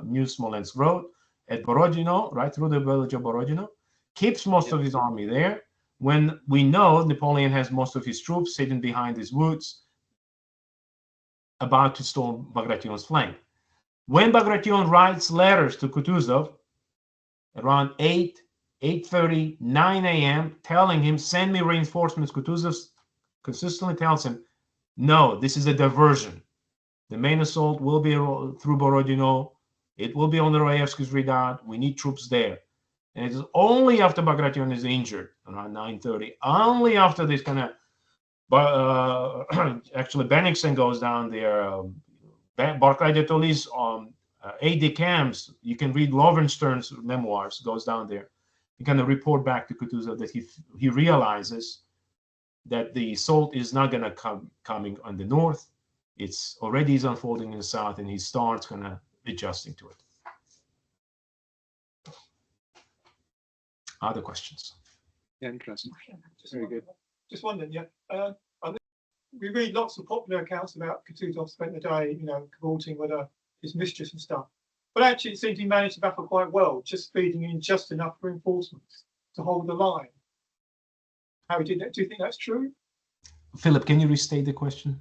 New Smolensk Road at Borodino, right through the village of Borodino, keeps most of his army there, when we know Napoleon has most of his troops sitting behind his woods, about to storm Bagration's flank. When Bagration writes letters to Kutuzov around 8:30, 9 a.m., telling him, send me reinforcements, Kutuzov consistently tells him, no, this is a diversion. The main assault will be through Borodino. It will be on the Raevsky's redoubt. We need troops there. And it is only after Bagration is injured, around 9:30, only after this kind of, actually Bennigsen goes down there, Barclay de Tolly's aide-de-camps, you can read Lovenstern's memoirs, goes down there. He kind of report back to Kutuzov that he realizes that the assault is not going to coming on the north. It's already is unfolding in the south, and he starts kind of adjusting to it. Other questions? Yeah, interesting. Very good. Just wondering, we read lots of popular accounts about Kutuzov spent the day, cavorting with his mistress and stuff. But actually, it seems he managed to battle quite well, just feeding in just enough reinforcements to hold the line. How he did that? Do you think that's true? Philip, can you restate the question?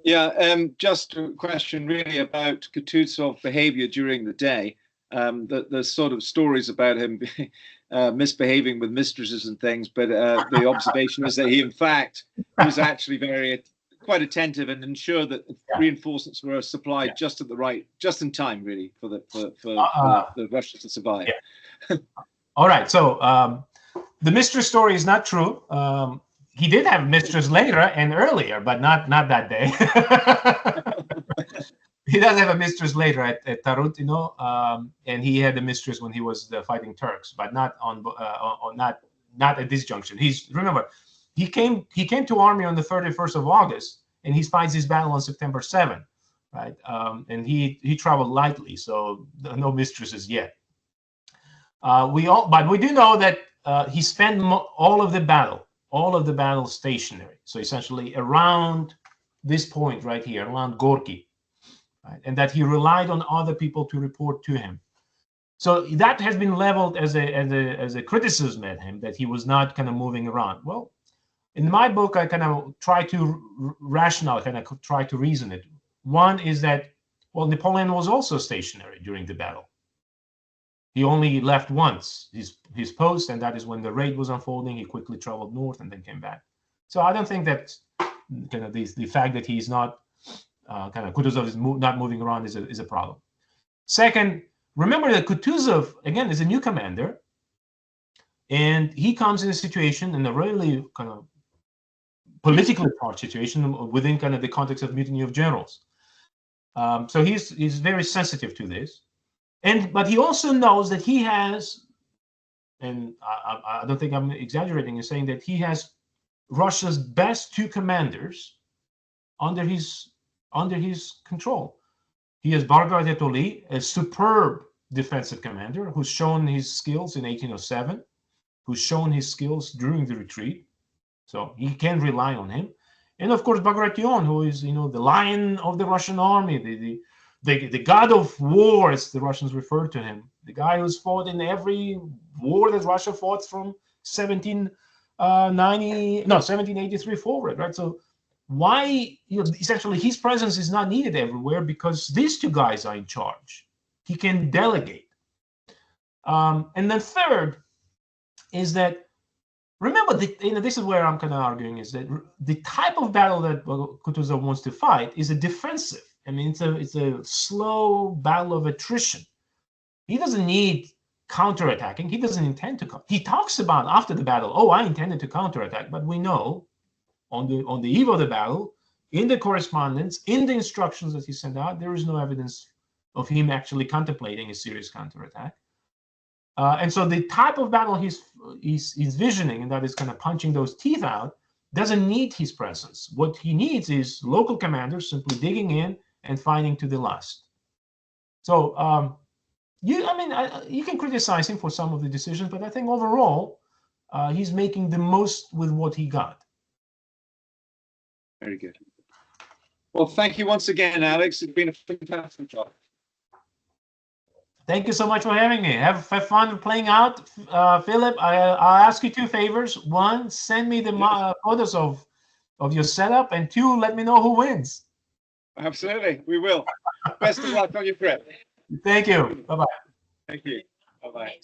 Yeah, just a question really about Kutuzov's behavior during the day. The sort of stories about him misbehaving with mistresses and things, but the observation is that he, in fact, was actually quite attentive and ensured that reinforcements were supplied just in time, really, for the Russians to survive. Yeah. All right, so the mistress story is not true. He did have mistress later and earlier, but not that day. He does have a mistress later at Tarutino, and he had a mistress when he was fighting Turks, but not not at this junction. Remember, he came to army on the 31st of August, and he fights his battle on September 7th, right? And he traveled lightly, so no mistresses yet. But we do know that he spent all of the battle stationary. So essentially around this point right here, around Gorky, right? And that he relied on other people to report to him. So that has been leveled as a criticism at him, that he was not kind of moving around. Well, in my book, I kind of try to try to reason it. One is that, well, Napoleon was also stationary during the battle. He only left once his post, and that is when the raid was unfolding. He quickly traveled north and then came back. So I don't think that kind of the fact that he's not Kutuzov is not moving around is a problem. Second, remember that Kutuzov again is a new commander, and he comes in a situation, in a really kind of politically charged situation within kind of the context of mutiny of generals. So he's very sensitive to this. But he also knows that he has, and I don't think I'm exaggerating in saying that he has Russia's best two commanders under his control. He has Barclay de Tolly, a superb defensive commander who's shown his skills in 1807, who's shown his skills during the retreat, so he can rely on him. And of course, Bagration, who is the lion of the Russian army, the god of war, as the Russians refer to him, the guy who's fought in every war that Russia fought from 1783 forward, right? So why, essentially his presence is not needed everywhere because these two guys are in charge. He can delegate. And then third is that, remember, this is where I'm kind of arguing, is that the type of battle that Kutuzov wants to fight is a defensive. I mean, it's a slow battle of attrition. He doesn't need counterattacking. He doesn't intend to. He talks about after the battle, oh, I intended to counterattack, but we know on the eve of the battle, in the correspondence, in the instructions that he sent out, there is no evidence of him actually contemplating a serious counterattack. And so the type of battle he's visioning, and that is kind of punching those teeth out, doesn't need his presence. What he needs is local commanders simply digging in and fighting to the last. So you can criticize him for some of the decisions, but I think overall he's making the most with what he got. Very good. Well, thank you once again, Alex. It's been a fantastic job. Thank you so much for having me. Have fun playing out, Philip. I'll ask you two favors. one, send me the photos of your setup, and two, let me know who wins. Absolutely, we will. Best of luck on your trip. Thank you. Bye bye. Thank you. Bye bye.